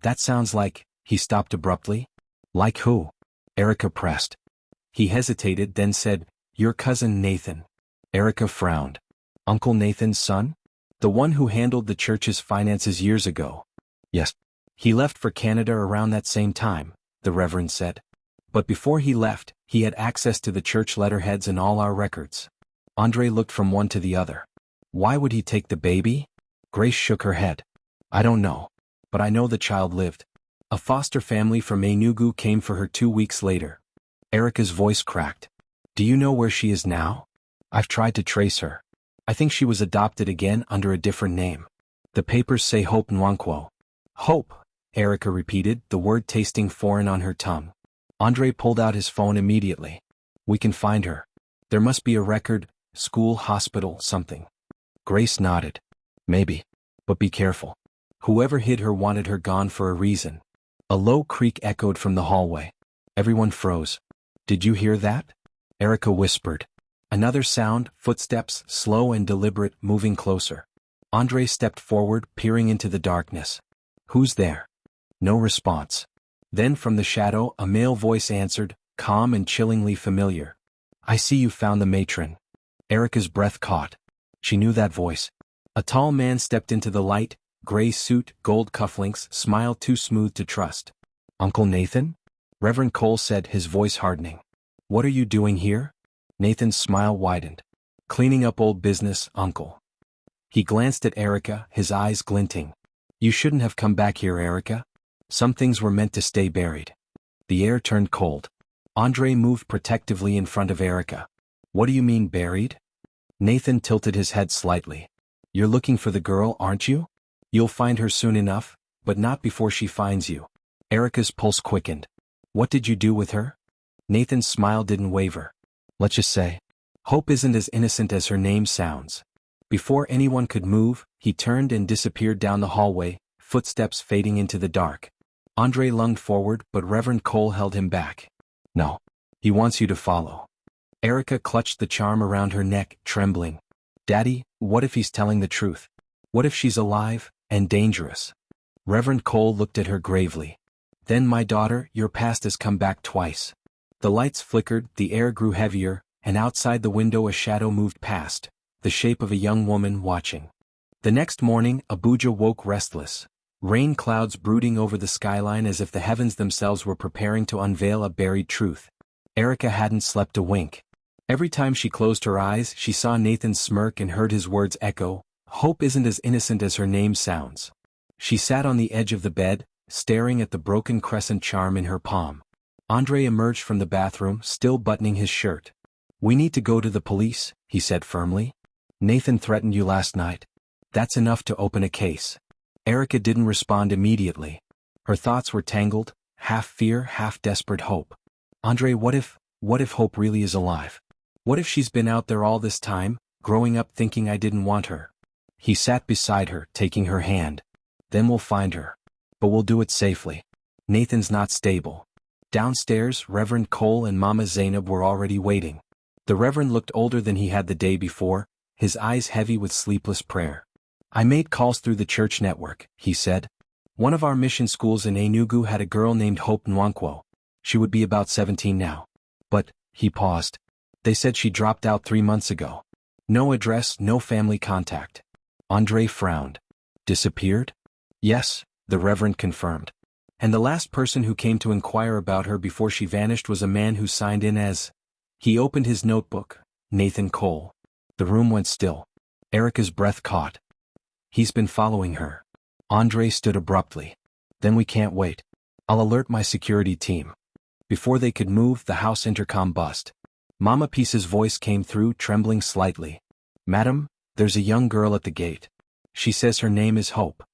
That sounds like, he stopped abruptly. Like who? Erica pressed. He hesitated, then said, your cousin Nathan. Erica frowned. Uncle Nathan's son? The one who handled the church's finances years ago. Yes. He left for Canada around that same time, the Reverend said. But before he left, he had access to the church letterheads and all our records. Andre looked from one to the other. Why would he take the baby? Grace shook her head. I don't know. But I know the child lived. A foster family from Enugu came for her 2 weeks later. Erica's voice cracked. Do you know where she is now? I've tried to trace her. I think she was adopted again under a different name. The papers say Hope Nwankwo. Hope, Erica repeated, the word tasting foreign on her tongue. Andre pulled out his phone immediately. We can find her. There must be a record, school, hospital, something. Grace nodded. Maybe. But be careful. Whoever hid her wanted her gone for a reason. A low creak echoed from the hallway. Everyone froze. Did you hear that? Erica whispered. Another sound, footsteps, slow and deliberate, moving closer. Andre stepped forward, peering into the darkness. Who's there? No response. Then from the shadow, a male voice answered, calm and chillingly familiar. I see you found the matron. Erica's breath caught. She knew that voice. A tall man stepped into the light, gray suit, gold cufflinks, smile too smooth to trust. Uncle Nathan? Reverend Cole said, his voice hardening. What are you doing here? Nathan's smile widened. Cleaning up old business, Uncle. He glanced at Erica, his eyes glinting. You shouldn't have come back here, Erica. Some things were meant to stay buried. The air turned cold. Andre moved protectively in front of Erica. What do you mean buried? Nathan tilted his head slightly. You're looking for the girl, aren't you? You'll find her soon enough, but not before she finds you. Erica's pulse quickened. What did you do with her? Nathan's smile didn't waver. Let's just say, Hope isn't as innocent as her name sounds. Before anyone could move, he turned and disappeared down the hallway, footsteps fading into the dark. Andre lunged forward, but Reverend Cole held him back. No. He wants you to follow. Erica clutched the charm around her neck, trembling. Daddy, what if he's telling the truth? What if she's alive, and dangerous? Reverend Cole looked at her gravely. Then my daughter, your past has come back twice. The lights flickered, the air grew heavier, and outside the window a shadow moved past, the shape of a young woman watching. The next morning, Abuja woke restless. Rain clouds brooding over the skyline as if the heavens themselves were preparing to unveil a buried truth. Erica hadn't slept a wink. Every time she closed her eyes, she saw Nathan's smirk and heard his words echo, Hope isn't as innocent as her name sounds. She sat on the edge of the bed, staring at the broken crescent charm in her palm. Andre emerged from the bathroom, still buttoning his shirt. We need to go to the police, he said firmly. Nathan threatened you last night. That's enough to open a case. Erica didn't respond immediately. Her thoughts were tangled, half fear, half desperate hope. Andre, what if Hope really is alive? What if she's been out there all this time, growing up thinking I didn't want her? He sat beside her, taking her hand. Then we'll find her. But we'll do it safely. Nathan's not stable. Downstairs, Reverend Cole and Mama Zainab were already waiting. The Reverend looked older than he had the day before, his eyes heavy with sleepless prayer. I made calls through the church network, he said. One of our mission schools in Enugu had a girl named Hope Nwankwo. She would be about 17 now. But, he paused. They said she dropped out 3 months ago. No address, no family contact. Andre frowned. Disappeared? Yes, the Reverend confirmed. And the last person who came to inquire about her before she vanished was a man who signed in as... He opened his notebook, Nathan Cole. The room went still. Erica's breath caught. He's been following her. Andre stood abruptly. Then we can't wait. I'll alert my security team. Before they could move, the house intercom buzzed. Mama Peace's voice came through, trembling slightly. Madam, there's a young girl at the gate. She says her name is Hope.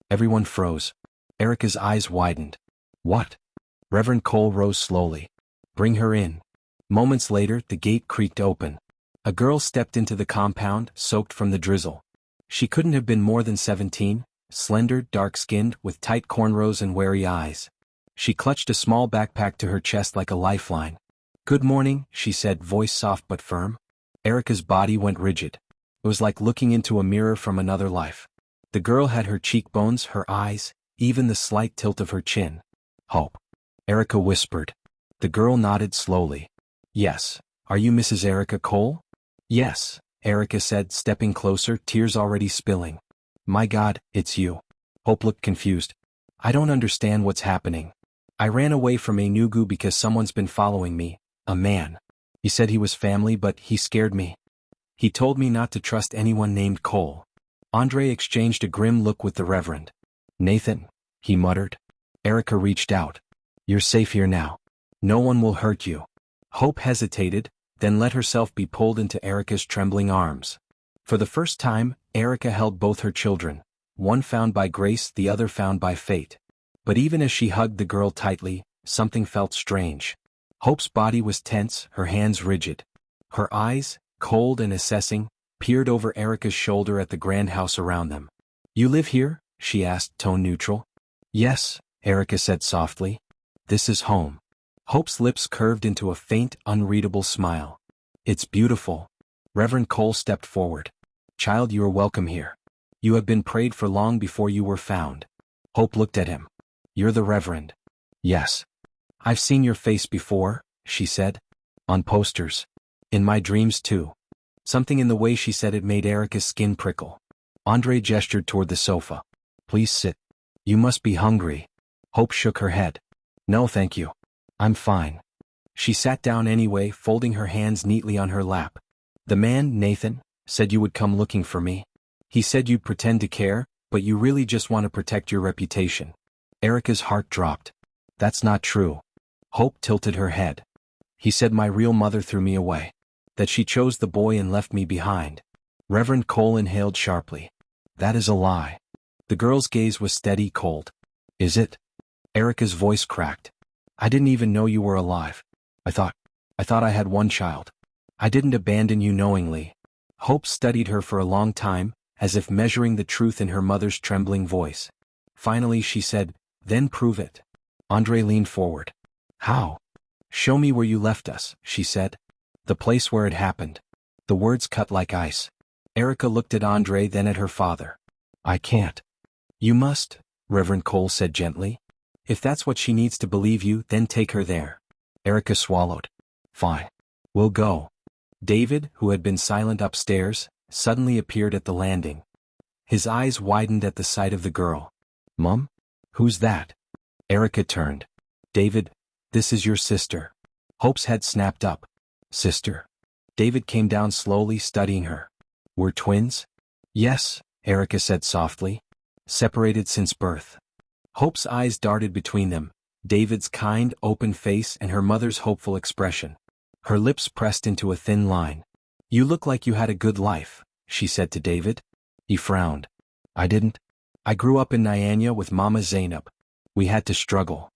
Everyone froze. Erica's eyes widened. What? Reverend Cole rose slowly. Bring her in. Moments later, the gate creaked open. A girl stepped into the compound, soaked from the drizzle. She couldn't have been more than 17, slender, dark-skinned, with tight cornrows and wary eyes. She clutched a small backpack to her chest like a lifeline. Good morning, she said, voice soft but firm. Erica's body went rigid. It was like looking into a mirror from another life. The girl had her cheekbones, her eyes, even the slight tilt of her chin. Hope. Erica whispered. The girl nodded slowly. Yes. Are you Mrs. Erica Cole? Yes, Erica said, stepping closer, tears already spilling. My God, it's you. Hope looked confused. I don't understand what's happening. I ran away from Enugu because someone's been following me, a man. He said he was family, but he scared me. He told me not to trust anyone named Cole. Andre exchanged a grim look with the Reverend. Nathan, he muttered. Erica reached out. You're safe here now. No one will hurt you. Hope hesitated, then let herself be pulled into Erica's trembling arms. For the first time, Erica held both her children, one found by grace, the other found by fate. But even as she hugged the girl tightly, something felt strange. Hope's body was tense, her hands rigid. Her eyes, cold and assessing, peered over Erica's shoulder at the grand house around them. You live here? She asked, tone neutral. Yes, Erica said softly. This is home. Hope's lips curved into a faint, unreadable smile. It's beautiful. Reverend Cole stepped forward. Child, you are welcome here. You have been prayed for long before you were found. Hope looked at him. You're the Reverend. Yes. I've seen your face before, she said. On posters. In my dreams too. Something in the way she said it made Erica's skin prickle. Andre gestured toward the sofa. Please sit. You must be hungry. Hope shook her head. No, thank you. I'm fine. She sat down anyway, folding her hands neatly on her lap. The man, Nathan, said you would come looking for me. He said you'd pretend to care, but you really just want to protect your reputation. Erica's heart dropped. That's not true. Hope tilted her head. He said my real mother threw me away. That she chose the boy and left me behind. Reverend Cole inhaled sharply. That is a lie. The girl's gaze was steady, cold. Is it? Erica's voice cracked. I didn't even know you were alive. I thought I had one child. I didn't abandon you knowingly. Hope studied her for a long time, as if measuring the truth in her mother's trembling voice. Finally she said, Then prove it. Andre leaned forward. How? Show me where you left us, she said. The place where it happened. The words cut like ice. Erica looked at Andre, then at her father. I can't. You must, Reverend Cole said gently. If that's what she needs to believe you, then take her there. Erica swallowed. Fine. We'll go. David, who had been silent upstairs, suddenly appeared at the landing. His eyes widened at the sight of the girl. Mum? Who's that? Erica turned. David, this is your sister. Hope's head snapped up. Sister? David came down slowly, studying her. We're twins? Yes, Erica said softly. Separated since birth. Hope's eyes darted between them, David's kind, open face and her mother's hopeful expression. Her lips pressed into a thin line. You look like you had a good life, she said to David. He frowned. I didn't. I grew up in Nyanya with Mama Zainab. We had to struggle.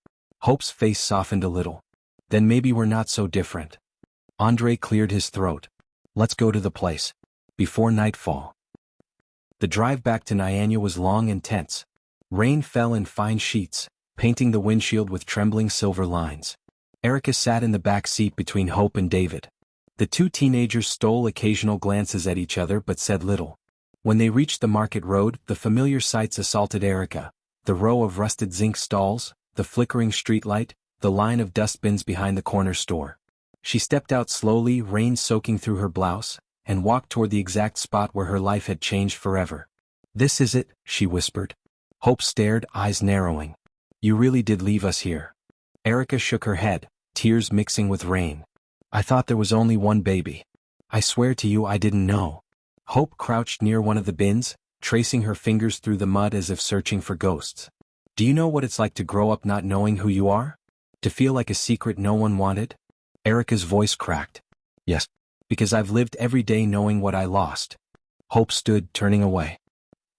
Hope's face softened a little. Then maybe we're not so different. Andre cleared his throat. Let's go to the place. Before nightfall. The drive back to Nyanya was long and tense. Rain fell in fine sheets, painting the windshield with trembling silver lines. Erica sat in the back seat between Hope and David. The two teenagers stole occasional glances at each other but said little. When they reached the market road, the familiar sights assaulted Erica. The row of rusted zinc stalls, the flickering streetlight, the line of dustbins behind the corner store. She stepped out slowly, rain soaking through her blouse, and walked toward the exact spot where her life had changed forever. This is it, she whispered. Hope stared, eyes narrowing. You really did leave us here. Erica shook her head, tears mixing with rain. I thought there was only one baby. I swear to you I didn't know. Hope crouched near one of the bins, tracing her fingers through the mud as if searching for ghosts. Do you know what it's like to grow up not knowing who you are? To feel like a secret no one wanted? Erica's voice cracked. Yes, because I've lived every day knowing what I lost. Hope stood, turning away.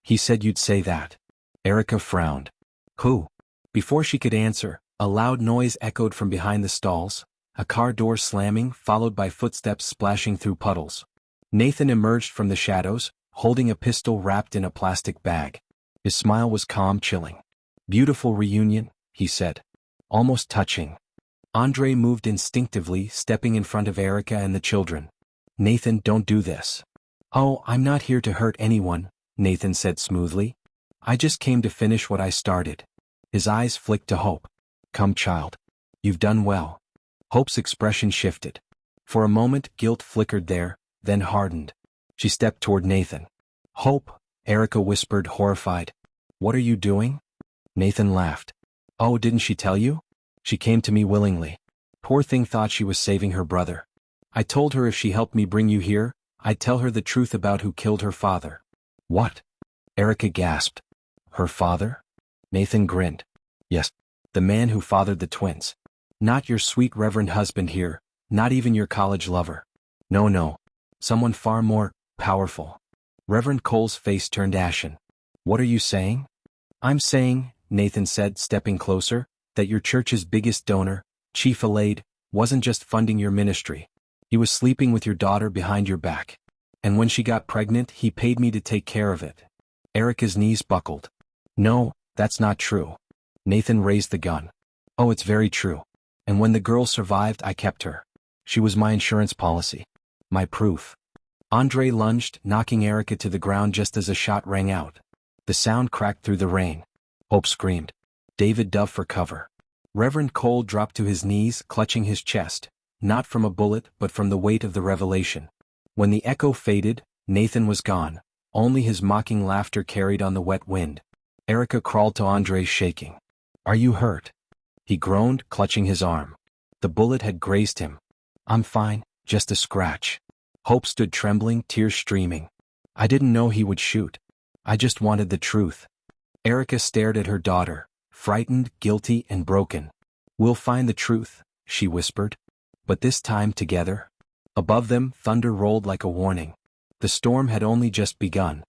He said you'd say that. Erica frowned. Who? Before she could answer, a loud noise echoed from behind the stalls, a car door slamming followed by footsteps splashing through puddles. Nathan emerged from the shadows, holding a pistol wrapped in a plastic bag. His smile was calm, chilling. Beautiful reunion, he said. Almost touching. Andre moved instinctively, stepping in front of Erica and the children. Nathan, don't do this. Oh, I'm not here to hurt anyone, Nathan said smoothly. I just came to finish what I started. His eyes flicked to Hope. Come, child. You've done well. Hope's expression shifted. For a moment, guilt flickered there, then hardened. She stepped toward Nathan. Hope, Erica whispered, horrified. What are you doing? Nathan laughed. Oh, didn't she tell you? She came to me willingly. Poor thing thought she was saving her brother. I told her if she helped me bring you here, I'd tell her the truth about who killed her father. What? Erica gasped. Her father? Nathan grinned. Yes. The man who fathered the twins. Not your sweet reverend husband here, not even your college lover. No. Someone far more powerful. Reverend Cole's face turned ashen. What are you saying? I'm saying, Nathan said, stepping closer, that your church's biggest donor, Chief Alade, wasn't just funding your ministry. He was sleeping with your daughter behind your back. And when she got pregnant, he paid me to take care of it. Erica's knees buckled. No, that's not true. Nathan raised the gun. Oh, it's very true. And when the girl survived, I kept her. She was my insurance policy. My proof. Andre lunged, knocking Erica to the ground just as a shot rang out. The sound cracked through the rain. Hope screamed. David dove for cover. Reverend Cole dropped to his knees, clutching his chest, not from a bullet but from the weight of the revelation. When the echo faded, Nathan was gone. Only his mocking laughter carried on the wet wind. Erica crawled to Andre, shaking. Are you hurt? He groaned, clutching his arm. The bullet had grazed him. I'm fine, just a scratch. Hope stood trembling, tears streaming. I didn't know he would shoot. I just wanted the truth. Erica stared at her daughter, frightened, guilty, and broken. We'll find the truth, she whispered. But this time together. Above them, thunder rolled like a warning. The storm had only just begun.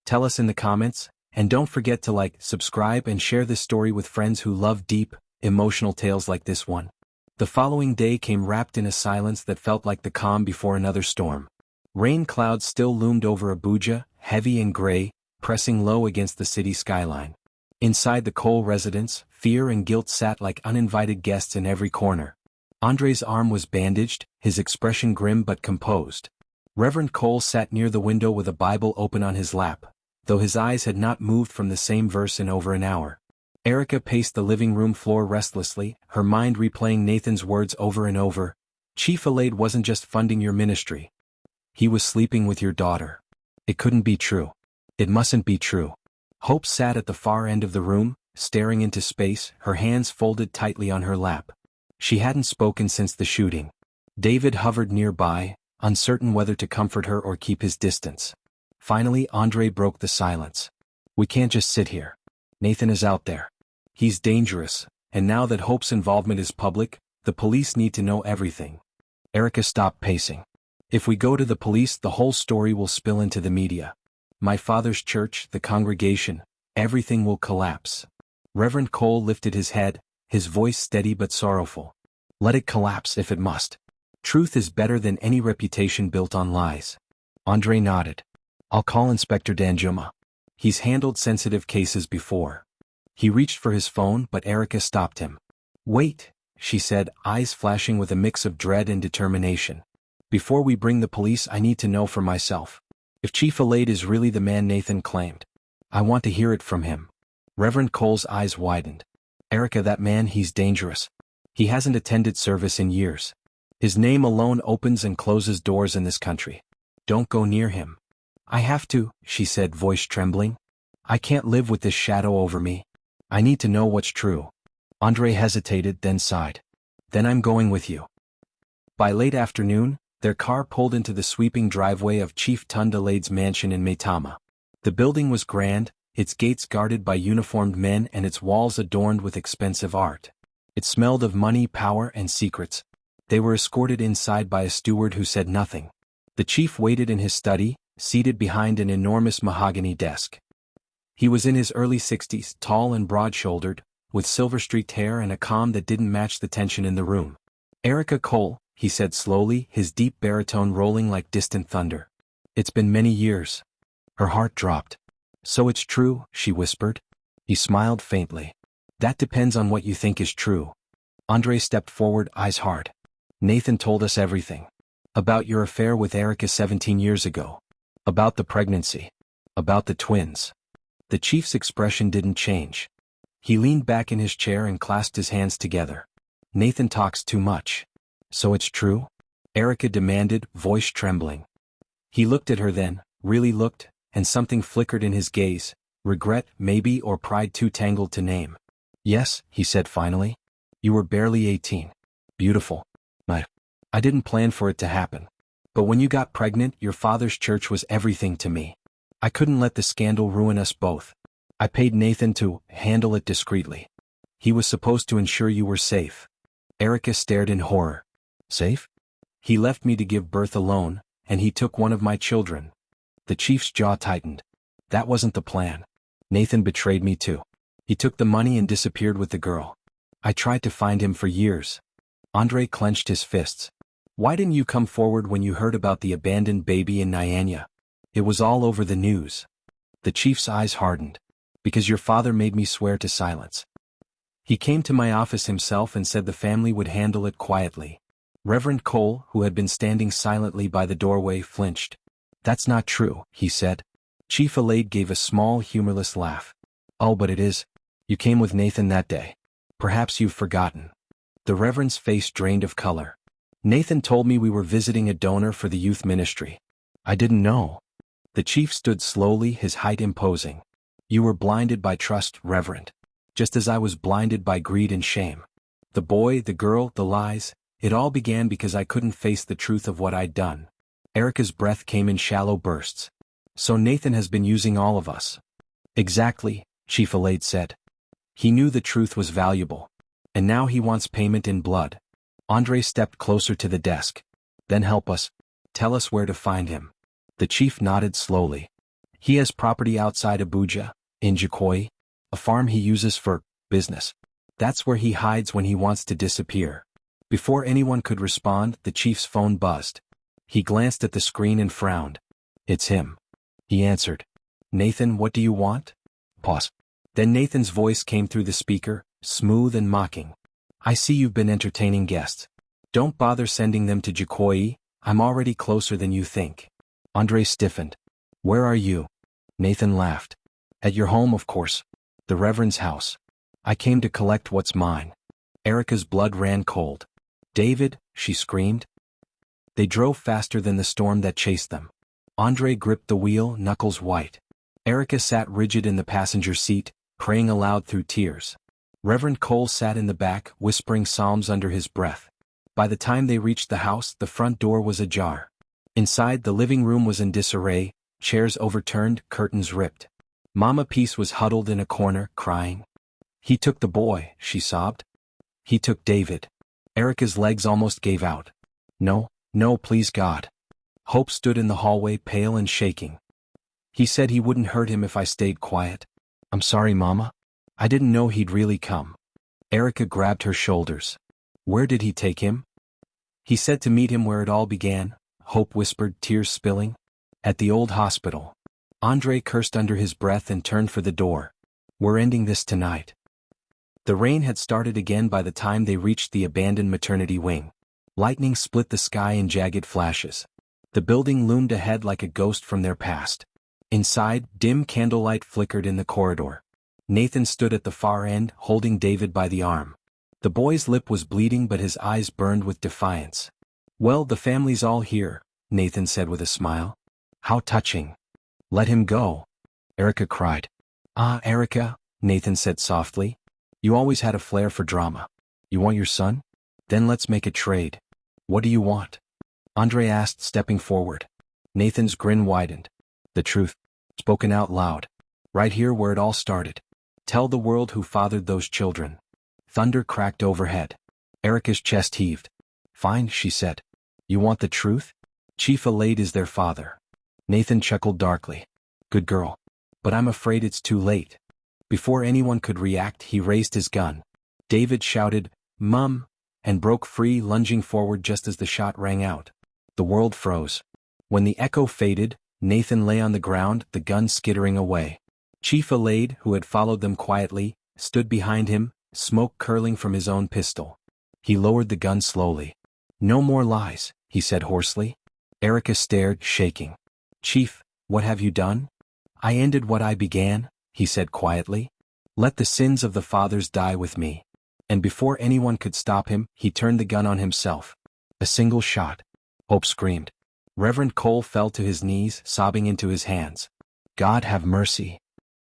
Tell us in the comments, and don't forget to like, subscribe, and share this story with friends who love deep, emotional tales like this one. The following day came wrapped in a silence that felt like the calm before another storm. Rain clouds still loomed over Abuja, heavy and gray, pressing low against the city skyline. Inside the Cole residence, fear and guilt sat like uninvited guests in every corner. Andre's arm was bandaged, his expression grim but composed. Reverend Cole sat near the window with a Bible open on his lap, though his eyes had not moved from the same verse in over an hour. Erica paced the living room floor restlessly, her mind replaying Nathan's words over and over. Chief Alade wasn't just funding your ministry. He was sleeping with your daughter. It couldn't be true. It mustn't be true. Hope sat at the far end of the room, staring into space, her hands folded tightly on her lap. She hadn't spoken since the shooting. David hovered nearby, uncertain whether to comfort her or keep his distance. Finally, Andre broke the silence. We can't just sit here. Nathan is out there. He's dangerous, and now that Hope's involvement is public, the police need to know everything. Erica stopped pacing. If we go to the police, the whole story will spill into the media. My father's church, the congregation, everything will collapse. Reverend Cole lifted his head, his voice steady but sorrowful. Let it collapse if it must. Truth is better than any reputation built on lies. Andre nodded. I'll call Inspector Danjuma. He's handled sensitive cases before. He reached for his phone, but Erica stopped him. Wait, she said, eyes flashing with a mix of dread and determination. Before we bring the police, I need to know for myself. If Chief Alade is really the man Nathan claimed. I want to hear it from him. Reverend Cole's eyes widened. Erica, that man, he's dangerous. He hasn't attended service in years. His name alone opens and closes doors in this country. Don't go near him. I have to, she said, voice trembling. I can't live with this shadow over me. I need to know what's true. Andre hesitated, then sighed. Then I'm going with you. By late afternoon, their car pulled into the sweeping driveway of Chief Tundalade's mansion in Maitama. The building was grand, its gates guarded by uniformed men and its walls adorned with expensive art. It smelled of money, power, and secrets. They were escorted inside by a steward who said nothing. The chief waited in his study, seated behind an enormous mahogany desk. He was in his early 60s, tall and broad-shouldered, with silver-streaked hair and a calm that didn't match the tension in the room. Erica Cole, he said slowly, his deep baritone rolling like distant thunder. It's been many years. Her heart dropped. So it's true, she whispered. He smiled faintly. That depends on what you think is true. Andre stepped forward, eyes hard. Nathan told us everything. About your affair with Erica 17 years ago. About the pregnancy. About the twins. The chief's expression didn't change. He leaned back in his chair and clasped his hands together. Nathan talks too much. So it's true? Erica demanded, voice trembling. He looked at her then, really looked, and something flickered in his gaze, regret, maybe, or pride too tangled to name. Yes, he said finally. You were barely 18. Beautiful. I didn't plan for it to happen. But when you got pregnant, your father's church was everything to me. I couldn't let the scandal ruin us both. I paid Nathan to handle it discreetly. He was supposed to ensure you were safe. Erica stared in horror. Safe? He left me to give birth alone, and he took one of my children. The chief's jaw tightened. That wasn't the plan. Nathan betrayed me too. He took the money and disappeared with the girl. I tried to find him for years. Andre clenched his fists. Why didn't you come forward when you heard about the abandoned baby in Nyanya? It was all over the news. The chief's eyes hardened. Because your father made me swear to silence. He came to my office himself and said the family would handle it quietly. Reverend Cole, who had been standing silently by the doorway, flinched. That's not true, he said. Chief Alade gave a small, humorless laugh. Oh, but it is. You came with Nathan that day. Perhaps you've forgotten. The Reverend's face drained of color. Nathan told me we were visiting a donor for the youth ministry. I didn't know. The chief stood slowly, his height imposing. You were blinded by trust, Reverend. Just as I was blinded by greed and shame. The boy, the girl, the lies, it all began because I couldn't face the truth of what I'd done. Erica's breath came in shallow bursts. So Nathan has been using all of us. Exactly, Chief Alade said. He knew the truth was valuable. And now he wants payment in blood. Andre stepped closer to the desk. Then help us. Tell us where to find him. The chief nodded slowly. He has property outside Abuja, in Jikoi, a farm he uses for business. That's where he hides when he wants to disappear. Before anyone could respond, the chief's phone buzzed. He glanced at the screen and frowned. It's him. He answered. Nathan, what do you want? Pause. Then Nathan's voice came through the speaker, smooth and mocking. I see you've been entertaining guests. Don't bother sending them to Jikoi, I'm already closer than you think. Andre stiffened. Where are you? Nathan laughed. At your home, of course. The Reverend's house. I came to collect what's mine. Erica's blood ran cold. David, she screamed. They drove faster than the storm that chased them. Andre gripped the wheel, knuckles white. Erica sat rigid in the passenger seat, praying aloud through tears. Reverend Cole sat in the back, whispering psalms under his breath. By the time they reached the house, the front door was ajar. Inside, the living room was in disarray, chairs overturned, curtains ripped. Mama Peace was huddled in a corner, crying. He took the boy, she sobbed. He took David. Erica's legs almost gave out. No, no, please God. Hope stood in the hallway, pale and shaking. He said he wouldn't hurt him if I stayed quiet. I'm sorry, Mama. I didn't know he'd really come. Erica grabbed her shoulders. Where did he take him? He said to meet him where it all began, Hope whispered, tears spilling. At the old hospital. Andre cursed under his breath and turned for the door. We're ending this tonight. The rain had started again by the time they reached the abandoned maternity wing. Lightning split the sky in jagged flashes. The building loomed ahead like a ghost from their past. Inside, dim candlelight flickered in the corridor. Nathan stood at the far end, holding David by the arm. The boy's lip was bleeding but his eyes burned with defiance. Well, the family's all here, Nathan said with a smile. How touching. Let him go. Erica cried. Ah, Erica, Nathan said softly. You always had a flair for drama. You want your son? Then let's make a trade. What do you want? Andre asked, stepping forward. Nathan's grin widened. The truth. Spoken out loud. Right here where it all started. Tell the world who fathered those children. Thunder cracked overhead. Erica's chest heaved. Fine, she said. You want the truth? Chief Alade is their father. Nathan chuckled darkly. Good girl. But I'm afraid it's too late. Before anyone could react, he raised his gun. David shouted, Mum, and broke free, lunging forward just as the shot rang out. The world froze. When the echo faded, Nathan lay on the ground, the gun skittering away. Chief Alade, who had followed them quietly, stood behind him, smoke curling from his own pistol. He lowered the gun slowly. No more lies, he said hoarsely. Erica stared, shaking. Chief, what have you done? I ended what I began, he said quietly. Let the sins of the fathers die with me. And before anyone could stop him, he turned the gun on himself. A single shot. Hope screamed. Reverend Cole fell to his knees, sobbing into his hands. God have mercy.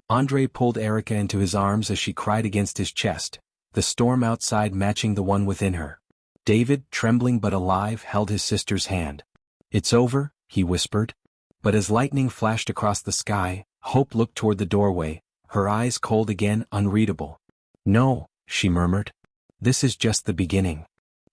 Andre pulled Erica into his arms as she cried against his chest, the storm outside matching the one within her. David, trembling but alive, held his sister's hand. It's over, he whispered. But as lightning flashed across the sky, Hope looked toward the doorway, her eyes cold again, unreadable. No, she murmured. This is just the beginning.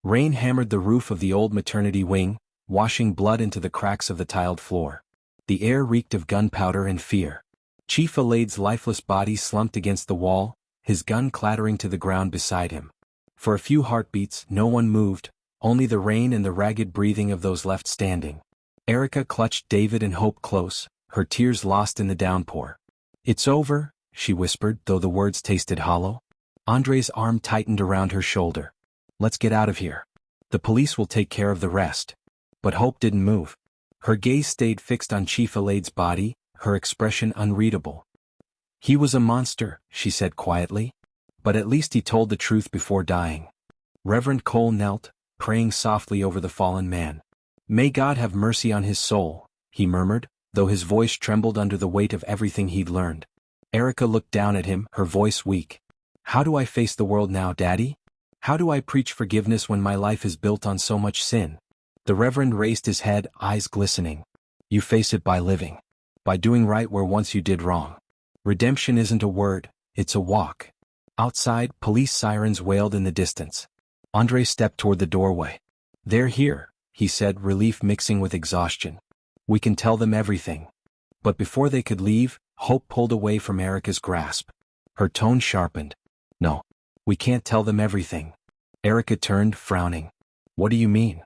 Rain hammered the roof of the old maternity wing, washing blood into the cracks of the tiled floor. The air reeked of gunpowder and fear. Chief Alaid's lifeless body slumped against the wall, his gun clattering to the ground beside him. For a few heartbeats, no one moved, only the rain and the ragged breathing of those left standing. Erica clutched David and Hope close, her tears lost in the downpour. It's over, she whispered, though the words tasted hollow. Andre's arm tightened around her shoulder. Let's get out of here. The police will take care of the rest. But Hope didn't move. Her gaze stayed fixed on Chief Alaid's body, her expression unreadable. He was a monster, she said quietly. But at least he told the truth before dying. Reverend Cole knelt, praying softly over the fallen man. May God have mercy on his soul, he murmured, though his voice trembled under the weight of everything he'd learned. Erica looked down at him, her voice weak. How do I face the world now, Daddy? How do I preach forgiveness when my life is built on so much sin? The Reverend raised his head, eyes glistening. You face it by living. By doing right where once you did wrong. Redemption isn't a word, it's a walk. Outside, police sirens wailed in the distance. Andre stepped toward the doorway. They're here, he said, relief mixing with exhaustion. We can tell them everything. But before they could leave, Hope pulled away from Erica's grasp. Her tone sharpened. No. We can't tell them everything. Erica turned, frowning. What do you mean?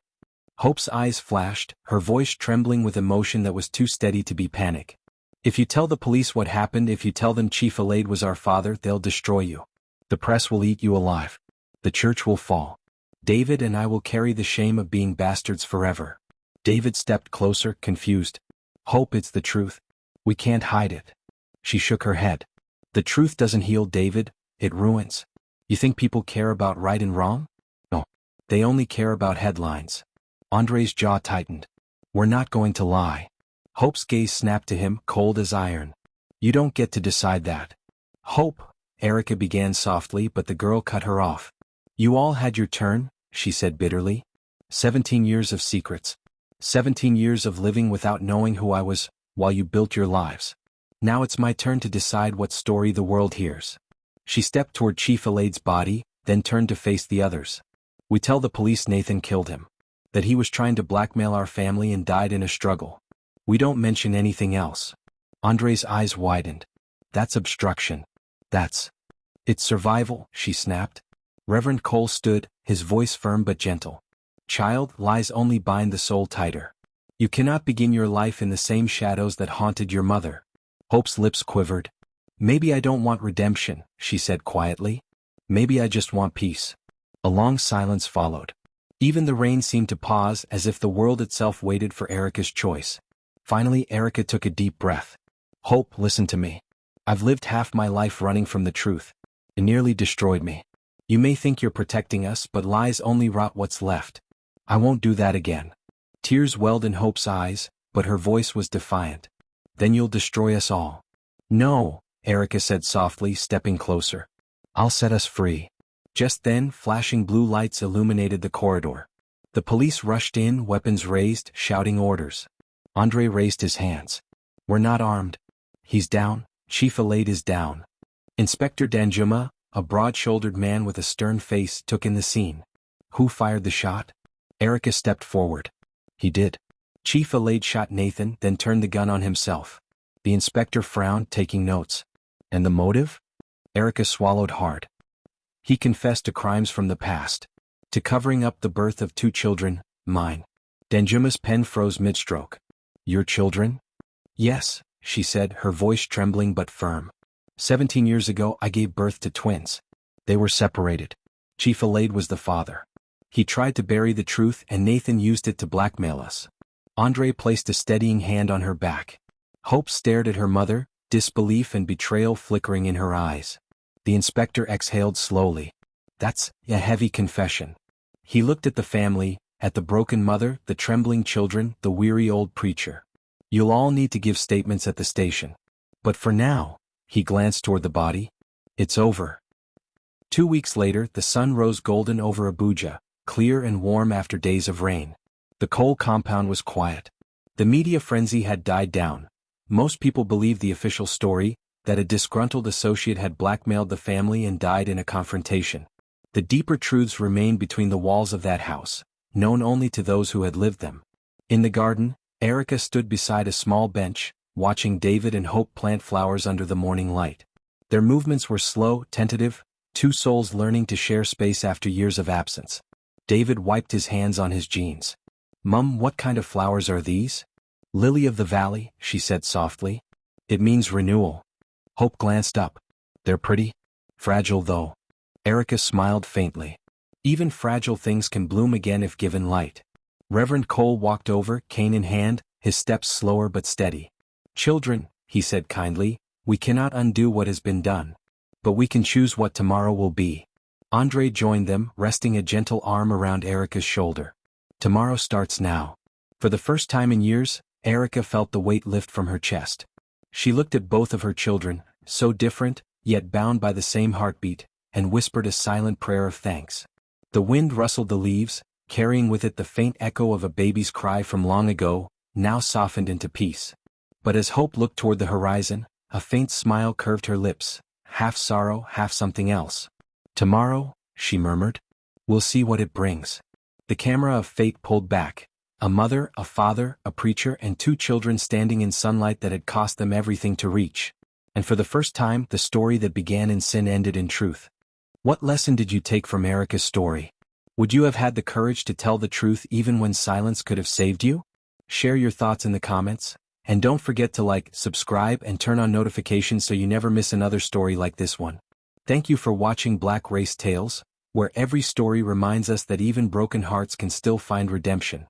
Hope's eyes flashed, her voice trembling with emotion that was too steady to be panic. If you tell the police what happened, if you tell them Chief Alaid was our father, they'll destroy you. The press will eat you alive. The church will fall. David and I will carry the shame of being bastards forever. David stepped closer, confused. Hope, it's the truth. We can't hide it. She shook her head. The truth doesn't heal, David, it ruins. You think people care about right and wrong? No. They only care about headlines. Andre's jaw tightened. We're not going to lie. Hope's gaze snapped to him, cold as iron. You don't get to decide that. Hope, Erica began softly, but the girl cut her off. You all had your turn, she said bitterly. 17 years of secrets. 17 years of living without knowing who I was, while you built your lives. Now it's my turn to decide what story the world hears. She stepped toward Chief Alaid's body, then turned to face the others. We tell the police Nathan killed him. That he was trying to blackmail our family and died in a struggle. We don't mention anything else. Andre's eyes widened. That's obstruction. It's survival, she snapped. Reverend Cole stood, his voice firm but gentle. Child, lies only bind the soul tighter. You cannot begin your life in the same shadows that haunted your mother. Hope's lips quivered. Maybe I don't want redemption, she said quietly. Maybe I just want peace. A long silence followed. Even the rain seemed to pause, as if the world itself waited for Erica's choice. Finally, Erica took a deep breath. Hope, listen to me. I've lived half my life running from the truth. It nearly destroyed me. You may think you're protecting us, but lies only rot what's left. I won't do that again. Tears welled in Hope's eyes, but her voice was defiant. Then you'll destroy us all. No, Erica said softly, stepping closer. I'll set us free. Just then, flashing blue lights illuminated the corridor. The police rushed in, weapons raised, shouting orders. Andre raised his hands. We're not armed. He's down. Chief Alaid is down. Inspector Danjuma, a broad-shouldered man with a stern face, took in the scene. Who fired the shot? Erica stepped forward. He did. Chief Alaid shot Nathan, then turned the gun on himself. The inspector frowned, taking notes. And the motive? Erica swallowed hard. He confessed to crimes from the past. To covering up the birth of 2 children, mine. Danjuma's pen froze mid-stroke. Your children? Yes, she said, her voice trembling but firm. 17 years ago I gave birth to twins. They were separated. Chief Alaid was the father. He tried to bury the truth and Nathan used it to blackmail us. Andre placed a steadying hand on her back. Hope stared at her mother, disbelief and betrayal flickering in her eyes. The inspector exhaled slowly. That's a heavy confession. He looked at the family, at the broken mother, the trembling children, the weary old preacher. You'll all need to give statements at the station. But for now, he glanced toward the body. It's over. 2 weeks later, the sun rose golden over Abuja, clear and warm after days of rain. The Cole compound was quiet. The media frenzy had died down. Most people believed the official story, that a disgruntled associate had blackmailed the family and died in a confrontation. The deeper truths remained between the walls of that house, known only to those who had lived them. In the garden, Erica stood beside a small bench, watching David and Hope plant flowers under the morning light. Their movements were slow, tentative, two souls learning to share space after years of absence. David wiped his hands on his jeans. "Mum, what kind of flowers are these?" "Lily of the valley," she said softly. "It means renewal." Hope glanced up. "They're pretty? Fragile though." Erica smiled faintly. "Even fragile things can bloom again if given light." Reverend Cole walked over, cane in hand, his steps slower but steady. "Children," he said kindly, "we cannot undo what has been done. But we can choose what tomorrow will be." Andre joined them, resting a gentle arm around Erica's shoulder. "Tomorrow starts now." For the first time in years, Erica felt the weight lift from her chest. She looked at both of her children, so different, yet bound by the same heartbeat, and whispered a silent prayer of thanks. The wind rustled the leaves, carrying with it the faint echo of a baby's cry from long ago, now softened into peace. But as Hope looked toward the horizon, a faint smile curved her lips, half sorrow, half something else. "Tomorrow," she murmured. "We'll see what it brings." The camera of fate pulled back. A mother, a father, a preacher, and two children standing in sunlight that had cost them everything to reach. And for the first time, the story that began in sin ended in truth. What lesson did you take from Erica's story? Would you have had the courage to tell the truth even when silence could have saved you? Share your thoughts in the comments, and don't forget to like, subscribe, and turn on notifications so you never miss another story like this one. Thank you for watching Black Race Tales, where every story reminds us that even broken hearts can still find redemption.